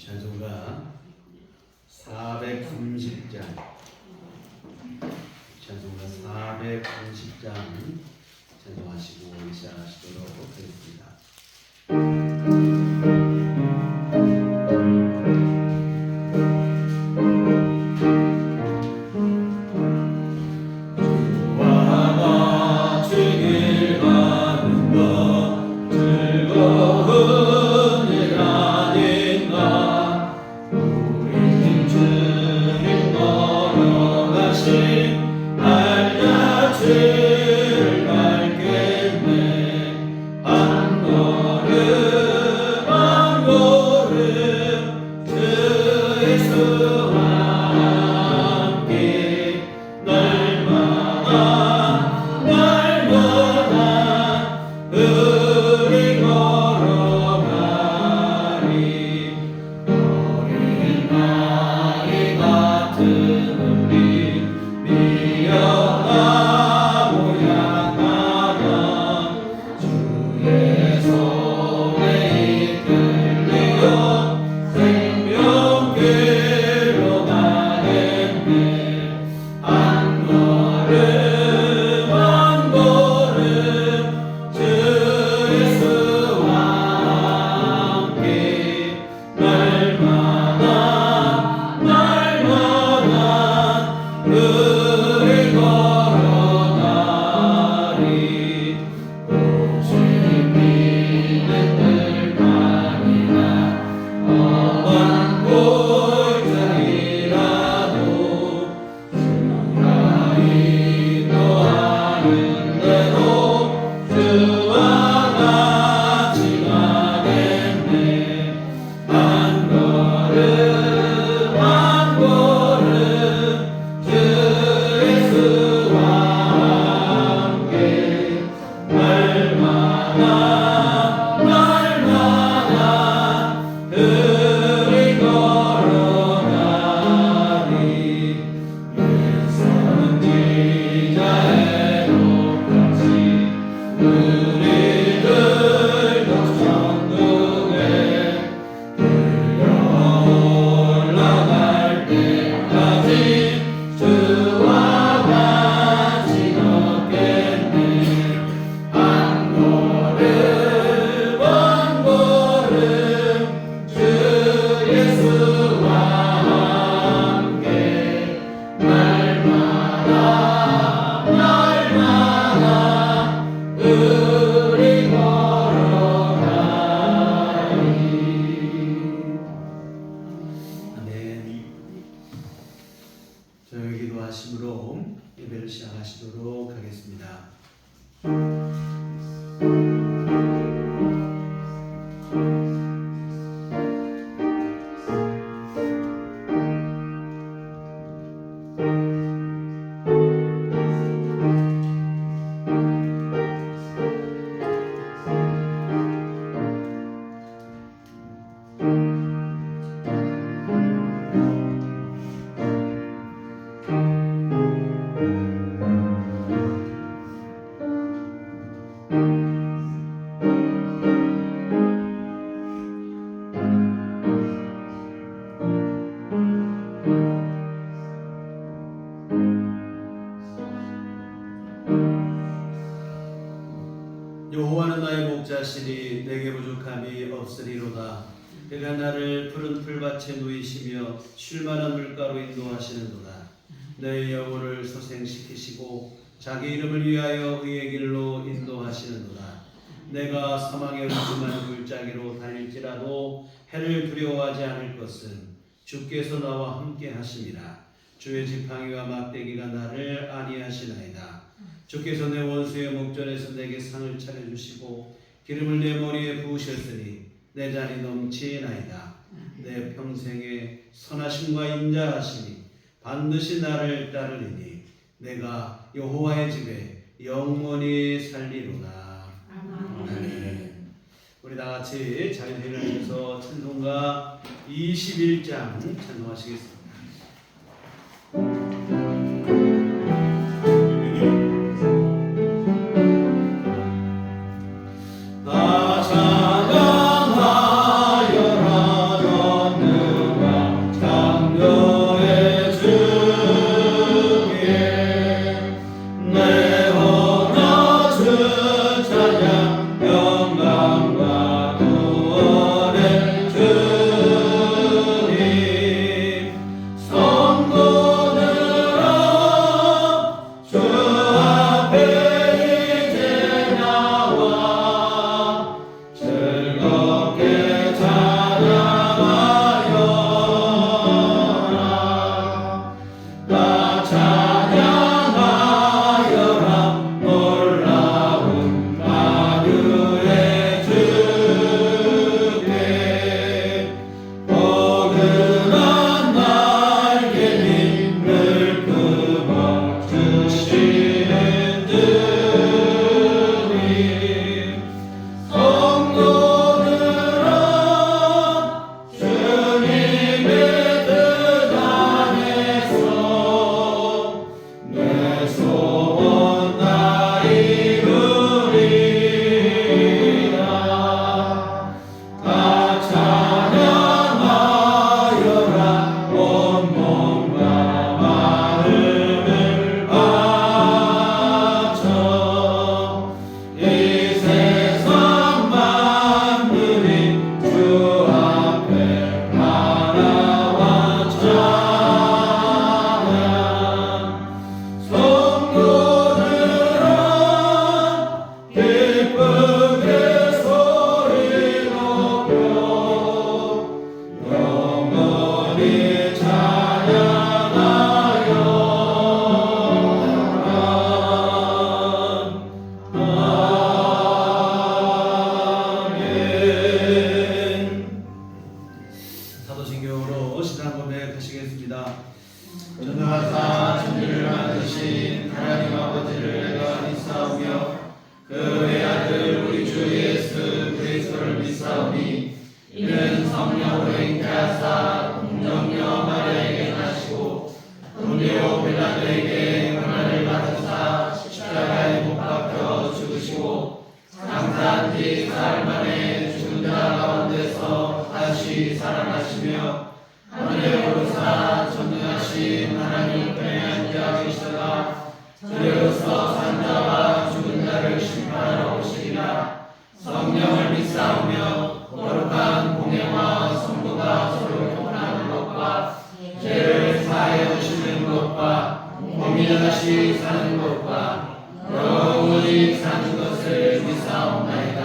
찬송가 430장 찬송가 430장 찬송하시고 시작하시도록 하겠습니다. 예배를 시작하시도록 하겠습니다. 여호와는 나의 목자시니 내게 부족함이 없으리로다. 그가 나를 푸른 풀밭에 누이시며 쉴만한 물가로 인도하시는도다. 내 영혼을 소생시키시고 자기 이름을 위하여 의의 길로 인도하시는도다. 내가 사망의 음침한 골짜기로 달릴지라도 해를 두려워하지 않을 것은 주께서 나와 함께 하심이라. 주의 지팡이와 막대기가 나를 안위하시나이다. 주께서 내 원수의 목전에서 내게 상을 차려주시고 기름을 내 머리에 부으셨으니 내 잔이 넘치나이다. 내 평생에 선하심과 인자하심이 반드시 나를 따르리니 내가 여호와의 집에 영원히 살리로다. 아멘. 우리 다 같이 자리에 일어나셔서 찬송가 21장 찬송하시겠습니다. 나 찬양하여라 전능 전능하사 천지를 만드신 하나님 아버지를 내가 믿사오며 그 외아들 우리 주 예수 그리스도를 믿사오니 이는 성령으로 잉태하사 동정녀 마리아에게 나시고 본디오 빌라도에게 고난을 받으사 십자가에 못 박혀 죽으시고 장사한 지 사흘 만에 죽은 자 가운데서 다시 살아나시며 하늘에 오르사 전능하신 하나님 우편에 앉아 계시다가 저리로서 산 자와 죽은 자를 심판하러 오시리라. 성령을 믿사오며 거룩한 공예와 성도가 서로 통하는 것과 죄를 사하여 주시는 것과 몸이 다시 사는 것과 영원히 사는 것을 믿사옵나이다.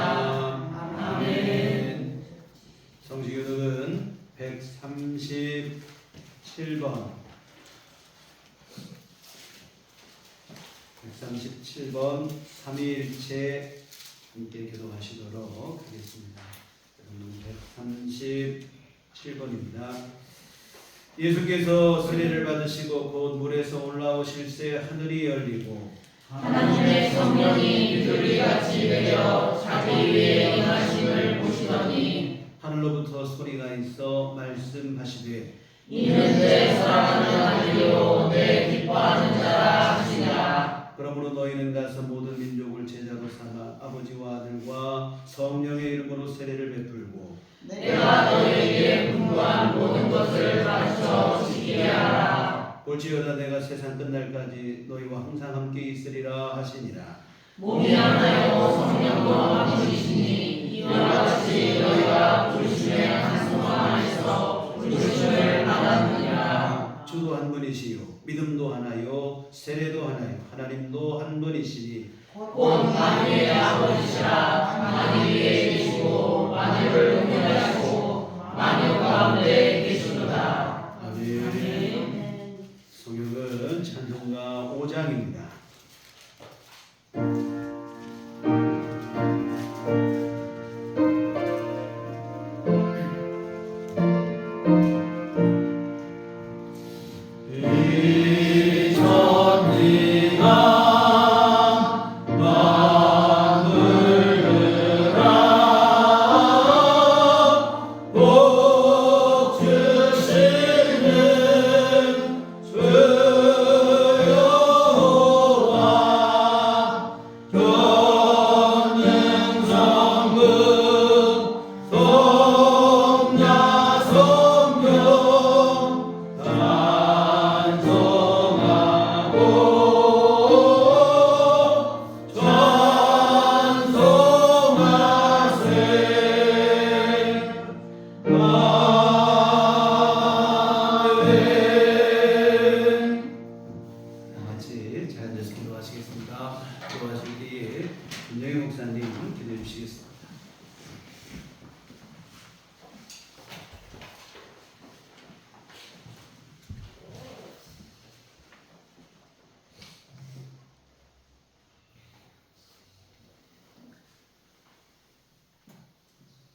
아멘. 성지교독은 137번 3일체 함께 교독하시도록 하겠습니다. 137번입니다. 예수께서 세례를 받으시고 곧 물에서 올라오실새 하늘이 열리고 하나님의 성령이 비둘기같이 내려 자기 위에 임하심을 보시더니 하늘로부터 소리가 있어 말씀하시되 이는 내 사랑하는 아들이요 내 기뻐하는 자라 하시니라. 그러므로 너희는 가서 모든 민족을 제자로 삼아 아버지와 아들과 성령의 이름으로 세례를 베풀고 내가 너희에게 분부한 모든 것을 가르쳐 지키게 하라. 볼지어다 내가 세상 끝날까지 너희와 항상 함께 있으리라 하시니라. 몸이 하나요 성령도 한 분이시니 이와 같이 너희가 부르심의 한 소망 안에서 부르심을 받았느니라. 주도 한 분이시요 믿음도 하나요 세례도 하나요 하나님도 한 분이시니 곧 만유의 아버지시라. 만유 위에 계시고 만유를 통일하시고 만유 가운데 계시도다. 아멘. 성경은 찬송가 5장입니다.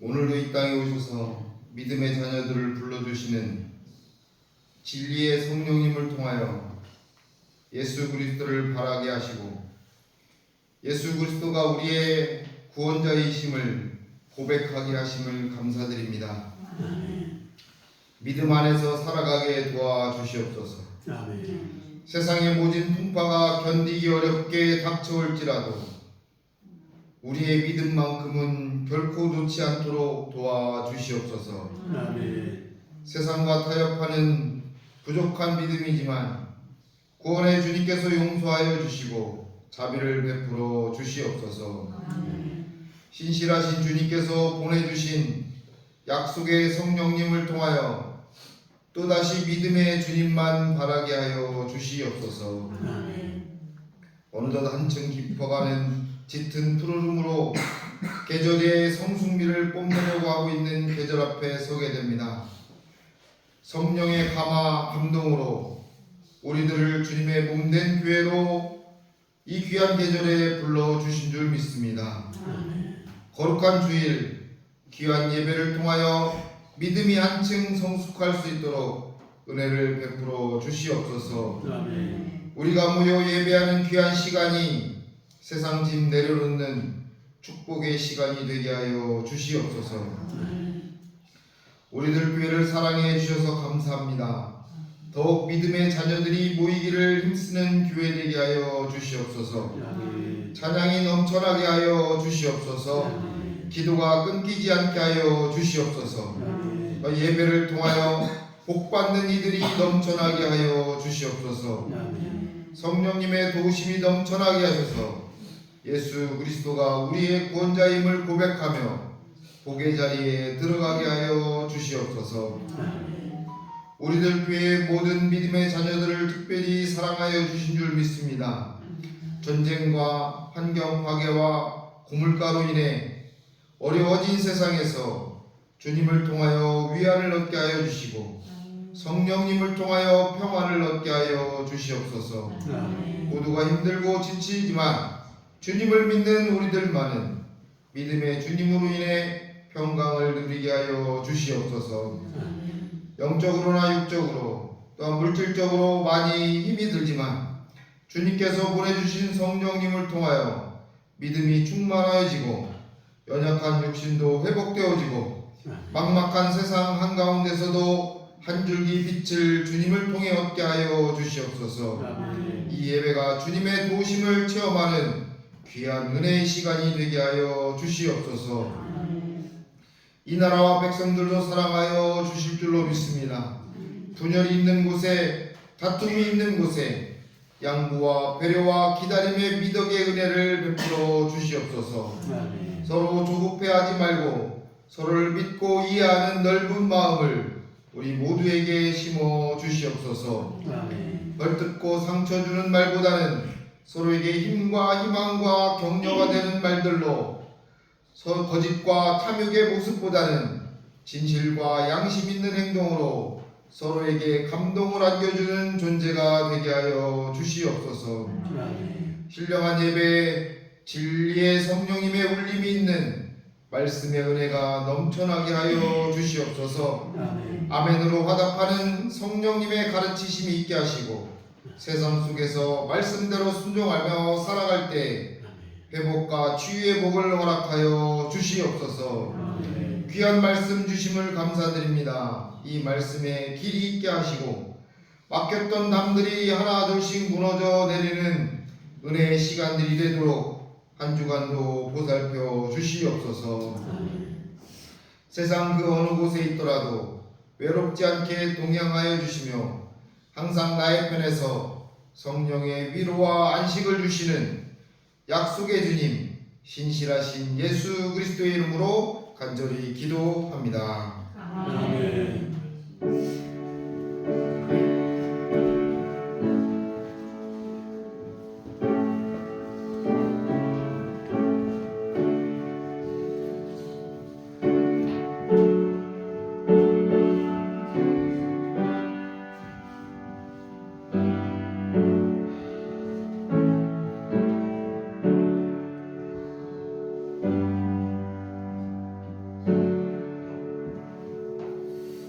오늘도 이 땅에 오셔서 믿음의 자녀들을 불러주시는 진리의 성령님을 통하여 예수 그리스도를 바라게 하시고 예수 그리스도가 우리의 구원자이심을 고백하게 하심을 감사드립니다. 믿음 안에서 살아가게 도와주시옵소서. 아멘. 세상의 모진 풍파가 견디기 어렵게 닥쳐올지라도 우리의 믿음만큼은 결코 놓지 않도록 도와주시옵소서. 아멘. 세상과 타협하는 부족한 믿음이지만 구원의 주님께서 용서하여 주시고 자비를 베풀어 주시옵소서. 신실하신 주님께서 보내주신 약속의 성령님을 통하여 또다시 믿음의 주님만 바라게 하여 주시옵소서. 어느덧 한층 깊어가는 짙은 푸르름으로 계절의 성숙미를 뽐내려고 하고 있는 계절 앞에 서게 됩니다. 성령의 감화 감동으로 우리들을 주님의 몸된 교회로 이 귀한 계절에 불러주신 줄 믿습니다. 거룩한 주일 귀한 예배를 통하여 믿음이 한층 성숙할 수 있도록 은혜를 베풀어 주시옵소서. 아멘. 우리가 모여 예배하는 귀한 시간이 세상 짐 내려놓는 축복의 시간이 되게 하여 주시옵소서. 우리들 교회를 사랑해 주셔서 감사합니다. 더욱 믿음의 자녀들이 모이기를 힘쓰는 교회 되게 하여 주시옵소서. 아멘. 찬양이 넘쳐나게 하여 주시옵소서. 기도가 끊기지 않게 하여 주시옵소서. 예배를 통하여 복받는 이들이 넘쳐나게 하여 주시옵소서. 성령님의 도우심이 넘쳐나게 하셔서 예수 그리스도가 우리의 구원자임을 고백하며 복의 자리에 들어가게 하여 주시옵소서. 우리들 교회의 모든 믿음의 자녀들을 특별히 사랑하여 주신 줄 믿습니다. 전쟁과 환경 파괴와 고물가로 인해 어려워진 세상에서 주님을 통하여 위안을 얻게 하여 주시고 성령님을 통하여 평안을 얻게 하여 주시옵소서. 모두가 힘들고 지치지만 주님을 믿는 우리들만은 믿음의 주님으로 인해 평강을 누리게 하여 주시옵소서. 영적으로나 육적으로 또한 물질적으로 많이 힘이 들지만 주님께서 보내주신 성령님을 통하여 믿음이 충만하여지고 연약한 육신도 회복되어지고 막막한 세상 한가운데서도 한 줄기 빛을 주님을 통해 얻게 하여 주시옵소서. 이 예배가 주님의 도우심을 체험하는 귀한 은혜의 시간이 되게 하여 주시옵소서. 이 나라와 백성들도 사랑하여 주실 줄로 믿습니다. 분열이 있는 곳에, 다툼이 있는 곳에 양보와 배려와 기다림의 미덕의 은혜를 베풀어 주시옵소서. 서로 조급해하지 말고 서로를 믿고 이해하는 넓은 마음을 우리 모두에게 심어 주시옵소서. 벌뜯고 상처 주는 말보다는 서로에게 힘과 희망과 격려가 되는 말들로, 거짓과 탐욕의 모습보다는 진실과 양심 있는 행동으로 서로에게 감동을 안겨주는 존재가 되게 하여 주시옵소서. 신령한 예배에 진리의 성령님의 울림이 있는 말씀의 은혜가 넘쳐나게 하여 주시옵소서. 아멘으로 화답하는 성령님의 가르치심이 있게 하시고 세상 속에서 말씀대로 순종하며 살아갈 때 회복과 치유의 복을 허락하여 주시옵소서. 귀한 말씀 주심을 감사드립니다. 이 말씀에 길이 있게 하시고 맡겼던 담들이 하나 둘씩 무너져 내리는 은혜의 시간들이 되도록 한 주간도 보살펴 주시옵소서. 세상 그 어느 곳에 있더라도 외롭지 않게 동행하여 주시며 항상 나의 편에서 성령의 위로와 안식을 주시는 약속의 주님, 신실하신 예수 그리스도의 이름으로 간절히 기도합니다. 아멘.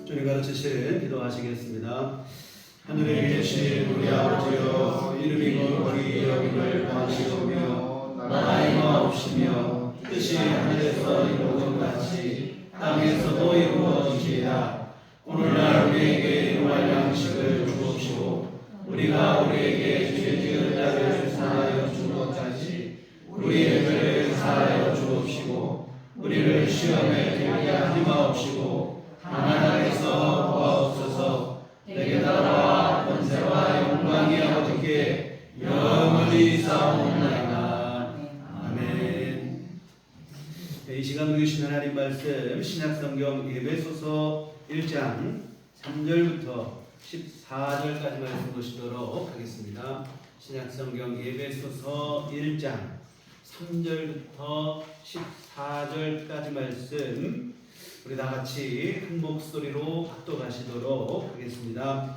주님 가르치실 기도하시겠습니다. 하늘에 계신 우리 아버지여, 이름이 거룩히 여김을 구하시오며 나라의 마옵시며 뜻이 하늘에서 이루어진 같이 땅에서도 이루어지리이다. 오늘날 우리에게 일용할 양식을 주옵시고 우리가 우리에게 죄 지은 자를 사하여 준 것 같이 우리의 죄를 사하여 주옵시고 우리를 시험에 들게 하지 마옵시고 하나님께서 구하옵소서. 내게 나라와 권세와 영광이 아버지께 영원히 싸우나이다. 아멘. 이 시간 누리신 하나님 말씀 신약성경 에베소서 1장 3절부터 14절까지 말씀 보시도록 하겠습니다. 신약성경 에베소서 1장 3절부터 14절까지 말씀 우리 다 같이 큰 목소리로 합독하시도록 하겠습니다.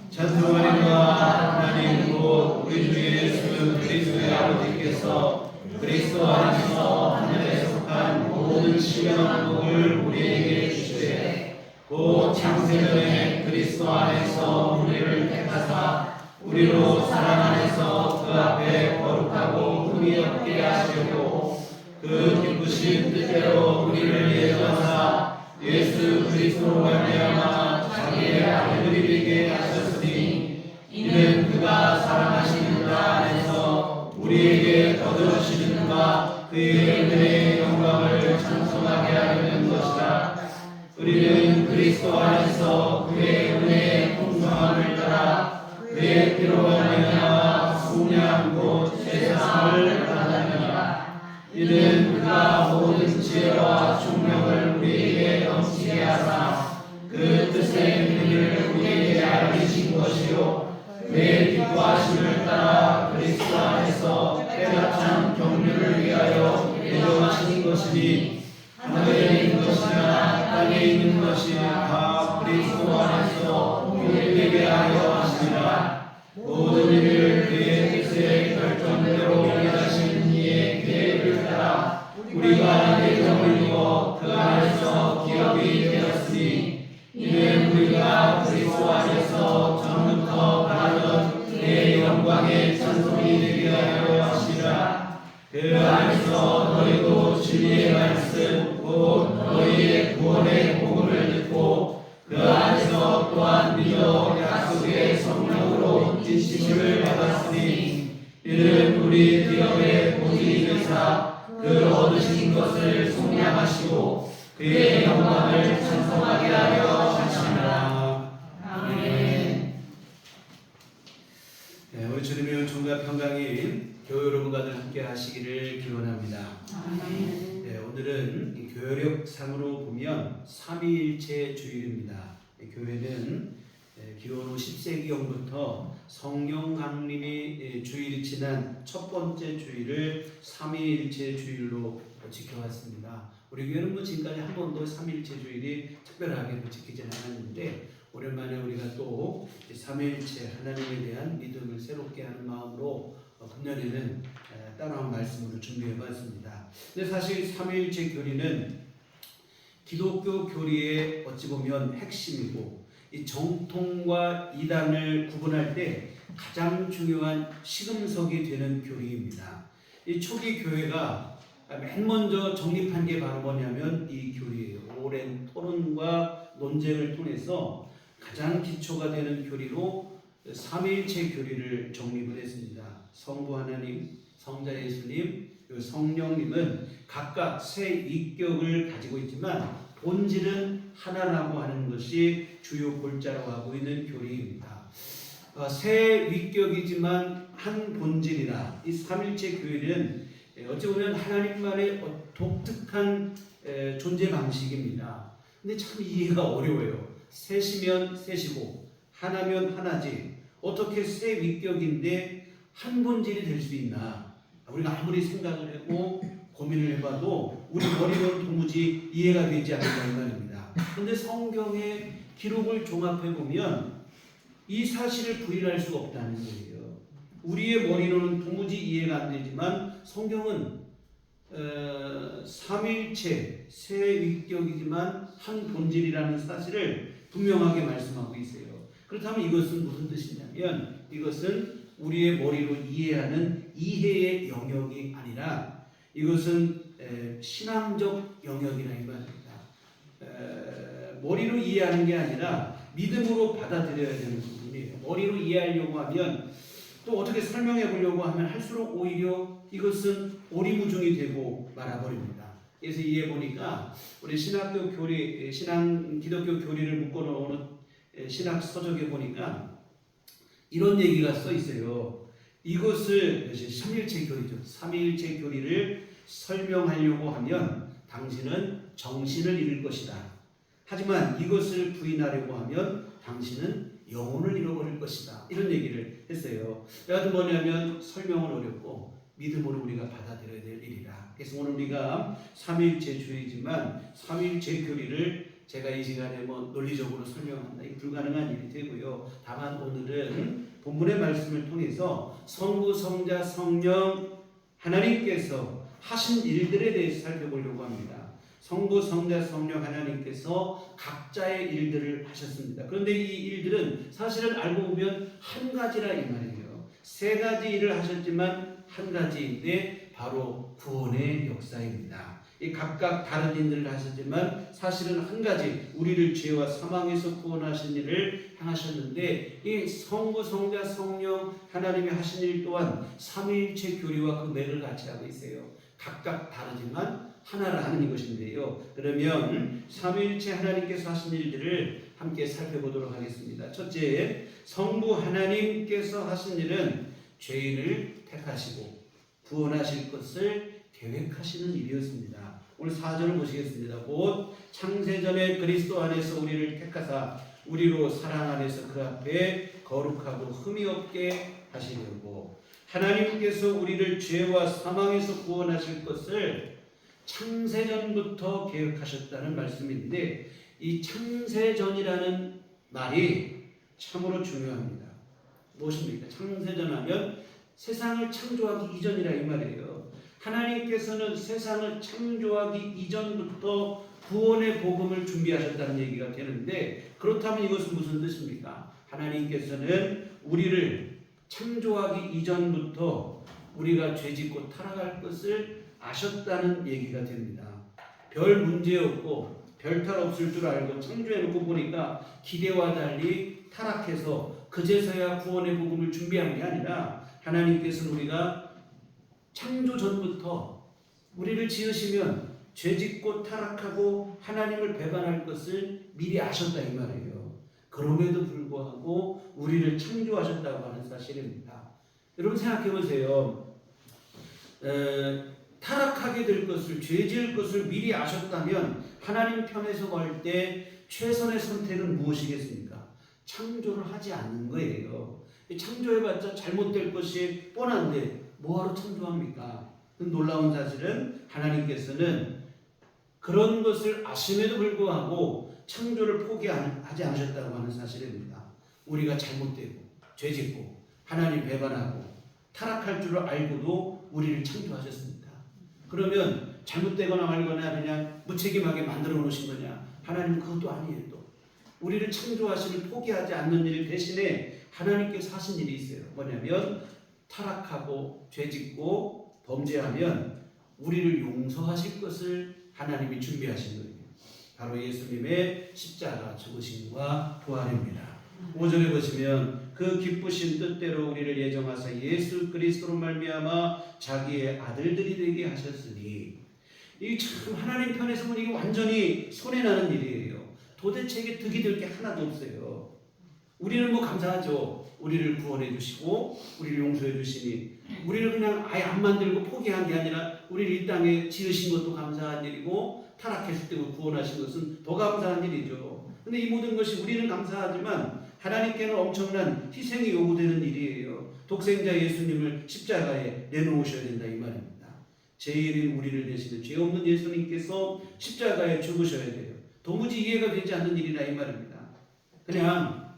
전능하님과 하나님으로 우리 주 예수 그리스도의 아버지께서 그리스도 안에서 하늘에 속한 모든 시련한 복을 우리에게 주시되 곧 창세전에 그리스도 안에서 우리를 택하사 우리로 사랑 안에서 그 앞에 거룩하고 흠이 없게 하시려고 그 기쁘신 뜻대로 우리를 예정하사 예수 그리스도로 말미암아 자기의 아들들에게 하셨으니 이는 그가 사랑하시는 자 안에서 우리에게 거두시는 바 그의 은혜의 영광을 찬송하게 하려는 것이라. 우리는 그리스도 안에서 그의 은혜의 풍성함을 따라 그의 피로 말미암아 속량 곧 세상을 받았느니라. 이는 그가 모든 지혜와 총명을 우리에게 넘치게 하사 그 뜻의 의미를 우리에게 알리신 것이요 그의 기뻐하심을 따라 그리스도 안에서 때가 찬 경륜을 위하여 예정하신 것이니 하늘에 있는 것이나 땅에 있는 것이 다 그리스도 안에서 우리에게 하여 하시니라. 모든 일을 그의 뜻의 결정대로 하신 이의 계획을 따라 우리가 예정을 이루어 그 안에서 기업이 되었으니 이는 우리가 그리스도 안에서 전부터 바라던 그의 영광의 찬송이 되게 하려 하시라. 그 안에서 너희도 진리의 말씀 곧 너희의 구원의 복음을 듣고 그 안에서 또한 믿어 약속의 성령으로 인치심을 받았으니 이는 우리 기업의 본이 되사 그 얻으신 것을 속량하시고 그의 영광을 찬송하게 하려 하시니라. 아멘. 네, 우리 주님의 종과 평강인 교회 여러분과들 함께 하시기를 기원합니다. 네, 오늘은 이 교회력상으로 보면 삼위일체 주일입니다. 교회는 기원 후 10세기경부터 성령 강림이 주일이 지난 첫 번째 주일을 삼위일체 주일로 지켜왔습니다. 우리 교회는 지금까지 한 번도 삼위일체 주일이 특별하게 지키지 않았는데 오랜만에 우리가 또 삼위일체 하나님에 대한 믿음을 새롭게 하는 마음으로 금년에는 따라온 말씀으로 준비해봤습니다. 근데 사실 삼위일체 교리는 기독교 교리의 어찌 보면 핵심이고 이 정통과 이단을 구분할 때 가장 중요한 시금석이 되는 교리입니다. 이 초기 교회가 맨 먼저 정립한 게 바로 뭐냐면 이 교리예요. 오랜 토론과 논쟁을 통해서 가장 기초가 되는 교리로 삼위일체 교리를 정립을 했습니다. 성부 하나님, 성자 예수님, 성령님은 각각 세 위격을 가지고 있지만 본질은 하나라고 하는 것이 주요 골자로 하고 있는 교리입니다. 세 위격이지만 한 본질이라 이 삼위일체 교리는 어찌 보면 하나님만의 독특한 존재 방식입니다. 근데 참 이해가 어려워요. 셋이면 셋이고 하나면 하나지 어떻게 세 위격인데 한 본질이 될 수 있나? 우리가 아무리 생각을 하고 고민을 해봐도 우리 머리로는 도무지 이해가 되지 않는다는 말입니다. 그런데 성경의 기록을 종합해보면 이 사실을 부인할 수가 없다는 거예요. 우리의 머리로는 도무지 이해가 안 되지만 성경은 삼위일체, 세 위격이지만 한 본질이라는 사실을 분명하게 말씀하고 있어요. 그렇다면 이것은 무슨 뜻이냐면 이것은 우리의 머리로 이해하는 이해의 영역이 아니라 이것은 신앙적 영역이라 이 말입니다. 머리로 이해하는 게 아니라 믿음으로 받아들여야 되는 부분이에요. 머리로 이해하려고 하면 또 어떻게 설명해 보려고 하면 할수록 오히려 이것은 오리무중이 되고 말아버립니다. 그래서 이해 보니까 우리 신학교 교리, 기독교 교리를 묶어놓은 신학 서적에 보니까 이런 얘기가 써 있어요. 이것을 삼위일체 교리죠. 삼위일체 교리를 설명하려고 하면 당신은 정신을 잃을 것이다. 하지만 이것을 부인하려고 하면 당신은 영혼을 잃어버릴 것이다. 이런 얘기를 했어요. 여하튼 뭐냐면 설명은 어렵고 믿음으로 우리가 받아들여야 될 일이라. 그래서 오늘 우리가 삼위일체 주의지만 삼위일체 교리를 제가 이 시간에 논리적으로 설명한다. 이 불가능한 일이 되고요. 다만 오늘은 본문의 말씀을 통해서 성부, 성자, 성령 하나님께서 하신 일들에 대해서 살펴보려고 합니다. 성부, 성자, 성령 하나님께서 각자의 일들을 하셨습니다. 그런데 이 일들은 사실은 알고 보면 한 가지라 이 말이에요. 세 가지 일을 하셨지만 한 가지인데 바로 구원의 역사입니다. 이 각각 다른 일들을 하셨지만 사실은 한 가지, 우리를 죄와 사망에서 구원하신 일을 행하셨는데, 이 성부, 성자, 성령 하나님이 하신 일 또한 삼위일체 교리와 그 맥을 같이 하고 있어요. 각각 다르지만 하나를 하는 것인데요. 그러면 삼위일체 하나님께서 하신 일들을 함께 살펴보도록 하겠습니다. 첫째, 성부 하나님께서 하신 일은 죄인을 택하시고 구원하실 것을 계획하시는 일이었습니다. 오늘 4절을 보시겠습니다. 곧 창세전에 그리스도 안에서 우리를 택하사 우리로 사랑 안에서 그 앞에 거룩하고 흠이 없게 하시려고 하나님께서 우리를 죄와 사망에서 구원하실 것을 창세전부터 계획하셨다는 말씀인데, 이 창세전이라는 말이 참으로 중요합니다. 무엇입니까? 창세전 하면 세상을 창조하기 이전이라 이 말이에요. 하나님께서는 세상을 창조하기 이전부터 구원의 복음을 준비하셨다는 얘기가 되는데, 그렇다면 이것은 무슨 뜻입니까? 하나님께서는 우리를 창조하기 이전부터 우리가 죄짓고 타락할 것을 아셨다는 얘기가 됩니다. 별 문제 없고 별탈 없을 줄 알고 창조해놓고 보니까 기대와 달리 타락해서 그제서야 구원의 복음을 준비한 게 아니라, 하나님께서는 우리가 창조 전부터 우리를 지으시면 죄짓고 타락하고 하나님을 배반할 것을 미리 아셨다 이 말이에요. 그럼에도 불구하고 우리를 창조하셨다고 하는 사실입니다. 여러분 생각해 보세요. 타락하게 될 것을, 죄지을 것을 미리 아셨다면 하나님 편에서 볼 때 최선의 선택은 무엇이겠습니까? 창조를 하지 않는 거예요. 창조해봤자 잘못될 것이 뻔한데 뭐하러 창조합니까? 놀라운 사실은 하나님께서는 그런 것을 아심에도 불구하고 창조를 포기하지 않으셨다고 하는 사실입니다. 우리가 잘못되고 죄짓고 하나님 배반하고 타락할 줄을 알고도 우리를 창조하셨습니다. 그러면 잘못되거나 말거나 그냥 무책임하게 만들어 놓으신 거냐? 하나님은 그것도 아니에요. 또 우리를 창조하심을 포기하지 않는 일 대신에 하나님께서 하신 일이 있어요. 뭐냐면 타락하고 죄짓고 범죄하면 우리를 용서하실 것을 하나님이 준비하신 거예요. 바로 예수님의 십자가 죽으심과 부활입니다. 5절에 보시면 그 기쁘신 뜻대로 우리를 예정하사 예수 그리스도로 말미암아 자기의 아들들이 되게 하셨으니, 이 참 하나님 편에서 보면 이게 완전히 손해나는 일이에요. 도대체 이게 득이 될 게 하나도 없어요. 우리는 뭐 감사하죠. 우리를 구원해 주시고 우리를 용서해 주시니, 우리를 그냥 아예 안 만들고 포기한 게 아니라 우리를 이 땅에 지으신 것도 감사한 일이고 타락했을 때 구원하신 것은 더 감사한 일이죠. 근데 이 모든 것이 우리는 감사하지만 하나님께는 엄청난 희생이 요구되는 일이에요. 독생자 예수님을 십자가에 내놓으셔야 된다 이 말입니다. 제1인 우리를 대신해 죄 없는 예수님께서 십자가에 죽으셔야 돼요. 도무지 이해가 되지 않는 일이라 이 말입니다. 그냥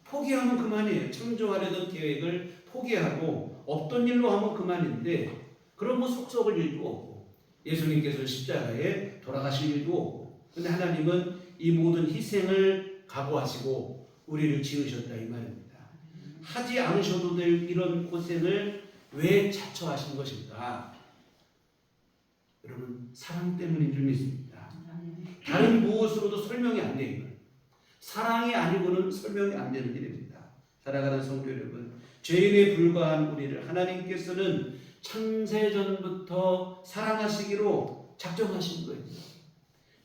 포기하면 그만이에요. 창조하려던 계획을 포기하고 없던 일로 하면 그만인데, 그럼 뭐 속썩을 일도 없고 예수님께서 십자가에 돌아가실 일도 없고, 근데 하나님은 이 모든 희생을 각오하시고 우리를 지으셨다 이 말입니다. 하지 않으셔도 될 이런 고생을 왜 자처하신 것일까? 여러분 사랑 때문인 줄 믿습니다. 다른 무엇으로도 설명이 안 돼요. 사랑이 아니고는 설명이 안 되는 일입니다. 사랑하는 성도 여러분, 죄인에 불과한 우리를 하나님께서는 창세전부터 사랑하시기로 작정하신 거예요.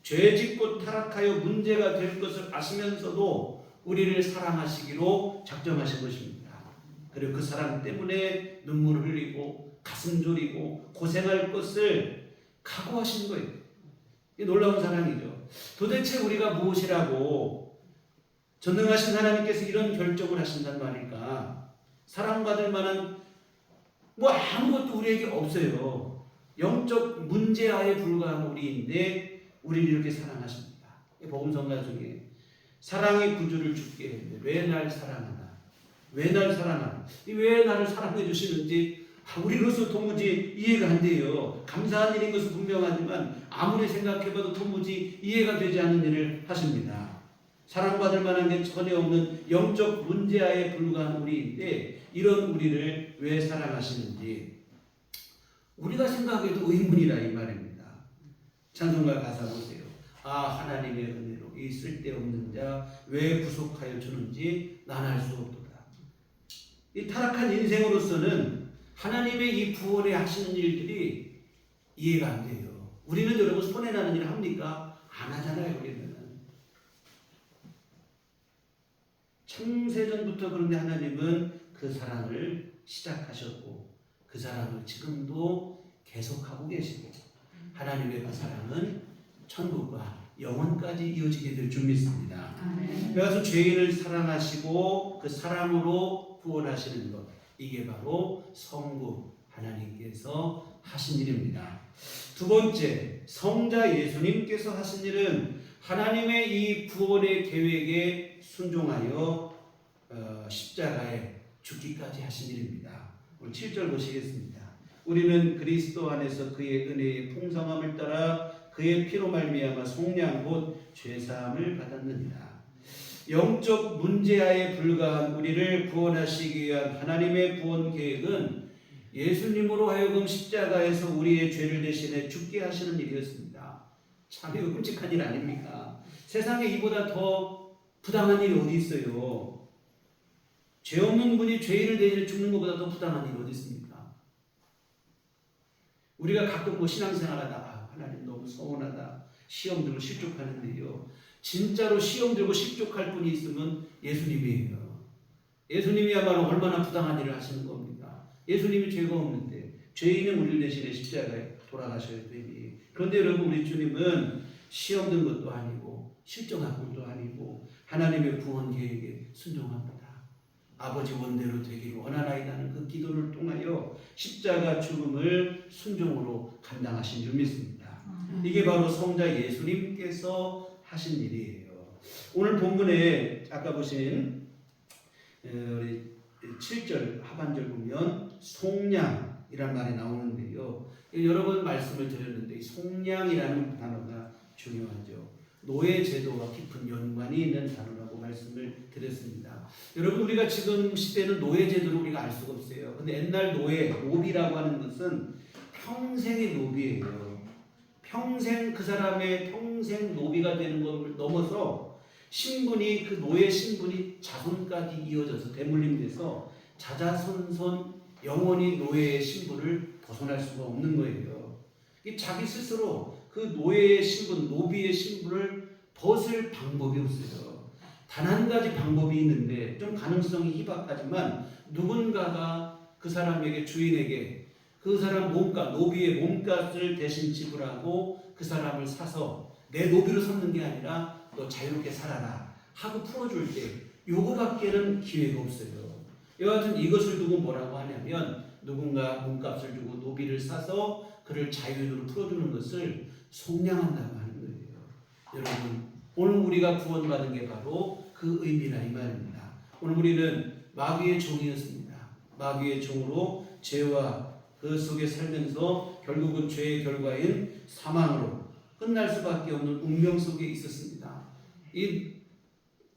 죄짓고 타락하여 문제가 될 것을 아시면서도 우리를 사랑하시기로 작정하신 것입니다. 그리고 그 사랑 때문에 눈물을 흘리고 가슴 졸이고 고생할 것을 각오하신 거예요. 이 놀라운 사랑이죠. 도대체 우리가 무엇이라고 전능하신 하나님께서 이런 결정을 하신단 말일까? 사랑받을 만한 뭐 아무것도 우리에게 없어요. 영적 문제아에 불과한 우리인데 우리를 이렇게 사랑하십니다. 복음성가 중에 사랑의 구주를 죽게 했는데 왜 날 사랑하나? 왜 날 사랑하나? 왜 나를 사랑해 주시는지 우리로서 도무지 이해가 안 돼요. 감사한 일인 것은 분명하지만 아무리 생각해봐도 도무지 이해가 되지 않는 일을 하십니다. 사랑받을 만한 게 전혀 없는 영적 문제아에 불과한 우리인데 이런 우리를 왜 사랑하시는지 우리가 생각해도 의문이라 이 말입니다. 찬송가 가사 보세요. 하나님의 은혜로 이 쓸데없는 자 왜 구속하여 주는지 난 알 수 없도다. 이 타락한 인생으로서는 하나님의 이 구원에 하시는 일들이 이해가 안 돼요. 우리는 여러분 손해나는 일을 합니까? 안 하잖아요. 우리는 창세전부터 그런데 하나님은 그 사랑을 시작하셨고 그 사랑을 지금도 계속하고 계시고 하나님의 그 사랑은 천국과 영원까지 이어지게 될 줄 믿습니다. 그래서 죄인을 사랑하시고 그 사랑으로 구원하시는 것 이게 바로 성부 하나님께서 하신 일입니다. 두 번째, 성자 예수님께서 하신 일은 하나님의 이 구원의 계획에 순종하여 십자가에 죽기까지 하신 일입니다. 오늘 7절 보시겠습니다. 우리는 그리스도 안에서 그의 은혜의 풍성함을 따라 그의 피로 말미암아 속량 곧 죄사함을 받았느니라. 영적 문제아에 불과한 우리를 구원하시기 위한 하나님의 구원 계획은 예수님으로 하여금 십자가에서 우리의 죄를 대신해 죽게 하시는 일이었습니다. 참 이거 끔찍한 일 아닙니까? 세상에 이보다 더 부당한 일이 어디 있어요? 죄 없는 분이 죄인을 대신해 죽는 것보다 더 부당한 일이 어디 있습니까? 우리가 가끔 신앙생활하다가 하나님 너무 서운하다 시험 들고 실족하는데요. 진짜로 시험 들고 실족할 분이 있으면 예수님이에요. 예수님이야말로 얼마나 부당한 일을 하시는 겁니까? 예수님이 죄가 없는데 죄인은 우리 대신에 십자가에 돌아가셔야 되니. 그런데 여러분 우리 주님은 시험 든 것도 아니고 실족한 것도 아니고 하나님의 구원 계획에 순종합니다. 아버지 원대로 되기를 원하나이다는 그 기도를 통하여 십자가 죽음을 순종으로 감당하신 줄 믿습니다. 이게 바로 성자 예수님께서 하신 일이에요. 오늘 본문에 아까 보신 7절 하반절 보면 속량이란 말이 나오는데요. 여러 번 말씀을 드렸는데 속량이라는 단어가 중요하죠. 노예 제도와 깊은 연관이 있는 단어라고 말씀을 드렸습니다. 여러분 우리가 지금 시대는 노예 제도를 우리가 알 수가 없어요. 근데 옛날 노예, 노비라고 하는 것은 평생의 노비예요. 평생 그 사람의 평생 노비가 되는 것을 넘어서 신분이 그 노예 신분이 자손까지 이어져서 대물림돼서 자자손손 영원히 노예의 신분을 벗어날 수가 없는 거예요. 자기 스스로 그 노예의 신분, 노비의 신분을 벗을 방법이 없어요. 단 한 가지 방법이 있는데 좀 가능성이 희박하지만 누군가가 그 사람에게 주인에게 그 사람 몸값, 노비의 몸값을 대신 지불하고 그 사람을 사서 내 노비로 삼는 게 아니라 너 자유롭게 살아라 하고 풀어줄 때 요거밖에는 기회가 없어요. 여하튼 이것을 두고 뭐라고 하냐면 누군가 몸값을 주고 노비를 사서 그를 자유인으로 풀어주는 것을 속량한다고 하는 거예요. 여러분 오늘 우리가 구원받은 게 바로 그 의미라 이 말입니다. 오늘 우리는 마귀의 종이었습니다. 마귀의 종으로 죄와 그 속에 살면서 결국은 죄의 결과인 사망으로 끝날 수밖에 없는 운명 속에 있었습니다. 이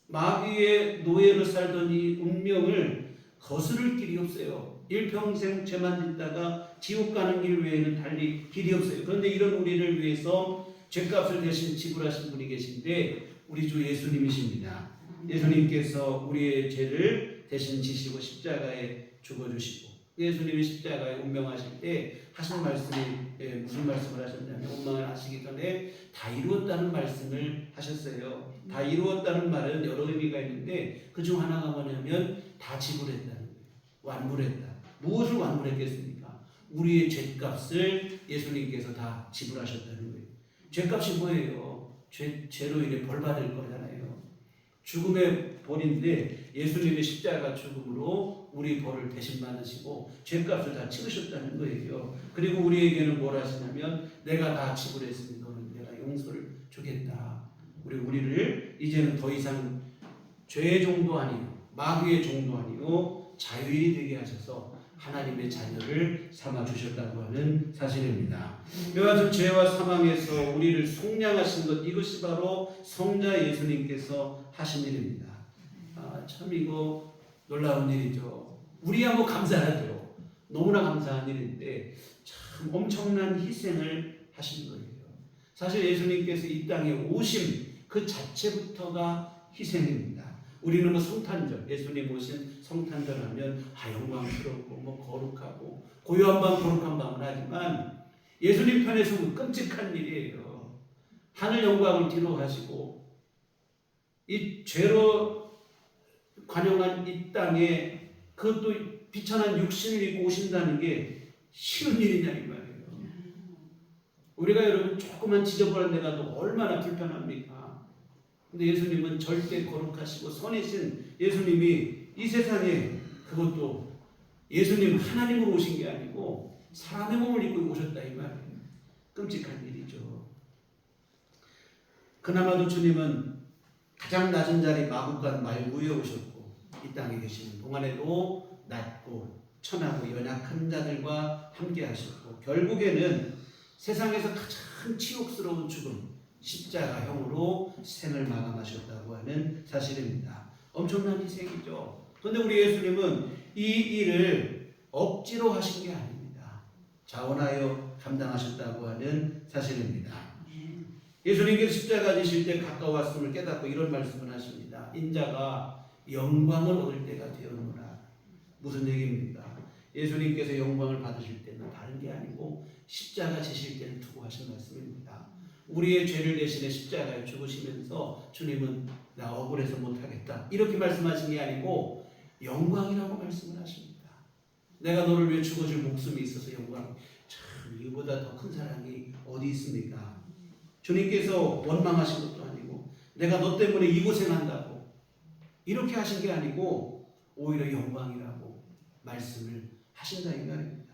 마귀의 노예로 살던 이 운명을 거스를 길이 없어요. 일평생 죄만 짓다가 지옥 가는 길 외에는 달리 길이 없어요. 그런데 이런 우리를 위해서 죄값을 대신 지불하신 분이 계신데 우리 주 예수님이십니다. 예수님께서 우리의 죄를 대신 지시고 십자가에 죽어주시고 예수님이 십자가에 운명하실 때 하신 말씀이 무슨 말씀을 하셨냐면 운명을 하시기 전에 다 이루었다는 말씀을 하셨어요. 다 이루었다는 말은 여러 의미가 있는데 그중 하나가 뭐냐면 다 지불했다는 거예요. 완불했다. 무엇을 완불했겠습니까? 우리의 죄값을 예수님께서 다 지불하셨다는 거예요. 죄값이 뭐예요? 죄로 인해 벌 받을 거잖아요. 죽음의 벌인데 예수님의 십자가 죽음으로 우리 벌을 대신 받으시고 죄값을 다 치르셨다는 거예요. 그리고 우리에게는 뭘 하시냐면 내가 다 지불했으니 너는 내가 용서를 주겠다. 우리를 이제는 더 이상 죄의 종도 아니고 마귀의 종도 아니고 자유인이 되게 하셔서 하나님의 자녀를 삼아 주셨다고 하는 사실입니다. 이와 같은 죄와 사망에서 우리를 속량하신 것, 이것이 바로 성자 예수님께서 하신 일입니다. 참 이거 놀라운 일이죠. 우리야 뭐 감사하죠. 너무나 감사한 일인데 참 엄청난 희생을 하신 거예요. 사실 예수님께서 이 땅에 오심 그 자체부터가 희생입니다. 우리는 뭐 성탄절, 예수님 오신 성탄절 하면 영광스럽고 뭐 거룩하고 고요한 밤 거룩한 밤은 하지만 예수님 편에서 끔찍한 일이에요. 하늘 영광을 뒤로 하시고 이 죄로 관영한 이 땅에 그것도 비천한 육신을 입고 오신다는 게 쉬운 일이냐 이 말이에요. 우리가 여러분 조그만 지저분한 데 가도 얼마나 불편합니까? 근데 예수님은 절대 거룩하시고 선이신 예수님이 이 세상에 그것도 예수님 하나님으로 오신 게 아니고 사람의 몸을 입고 오셨다 이 말이에요. 끔찍한 일이죠. 그나마도 주님은 가장 낮은 자리 마구간 말구에 오셨고 이 땅에 계시는 동안에도 낮고 천하고 연약한 자들과 함께 하셨고 결국에는 세상에서 가장 치욕스러운 죽음 십자가형으로 생을 마감하셨다고 하는 사실입니다. 엄청난 희생이죠. 그런데 우리 예수님은 이 일을 억지로 하신 게 아닙니다. 자원하여 감당하셨다고 하는 사실입니다. 예수님께서 십자가 지실 때 가까웠음을 깨닫고 이런 말씀을 하십니다. 인자가 영광을 얻을 때가 되었노라. 무슨 얘기입니까? 예수님께서 영광을 받으실 때는 다른 게 아니고 십자가 지실 때를 두고 하신 말씀입니다. 우리의 죄를 대신해 십자가에 죽으시면서 주님은 나 억울해서 못하겠다 이렇게 말씀하신 게 아니고 영광이라고 말씀을 하십니다. 내가 너를 위해 죽어줄 목숨이 있어서 영광. 참 이보다 더 큰 사랑이 어디 있습니까? 주님께서 원망하신 것도 아니고 내가 너 때문에 이 고생한다고 이렇게 하신 게 아니고 오히려 영광이라고 말씀을 하신다 이 말입니다.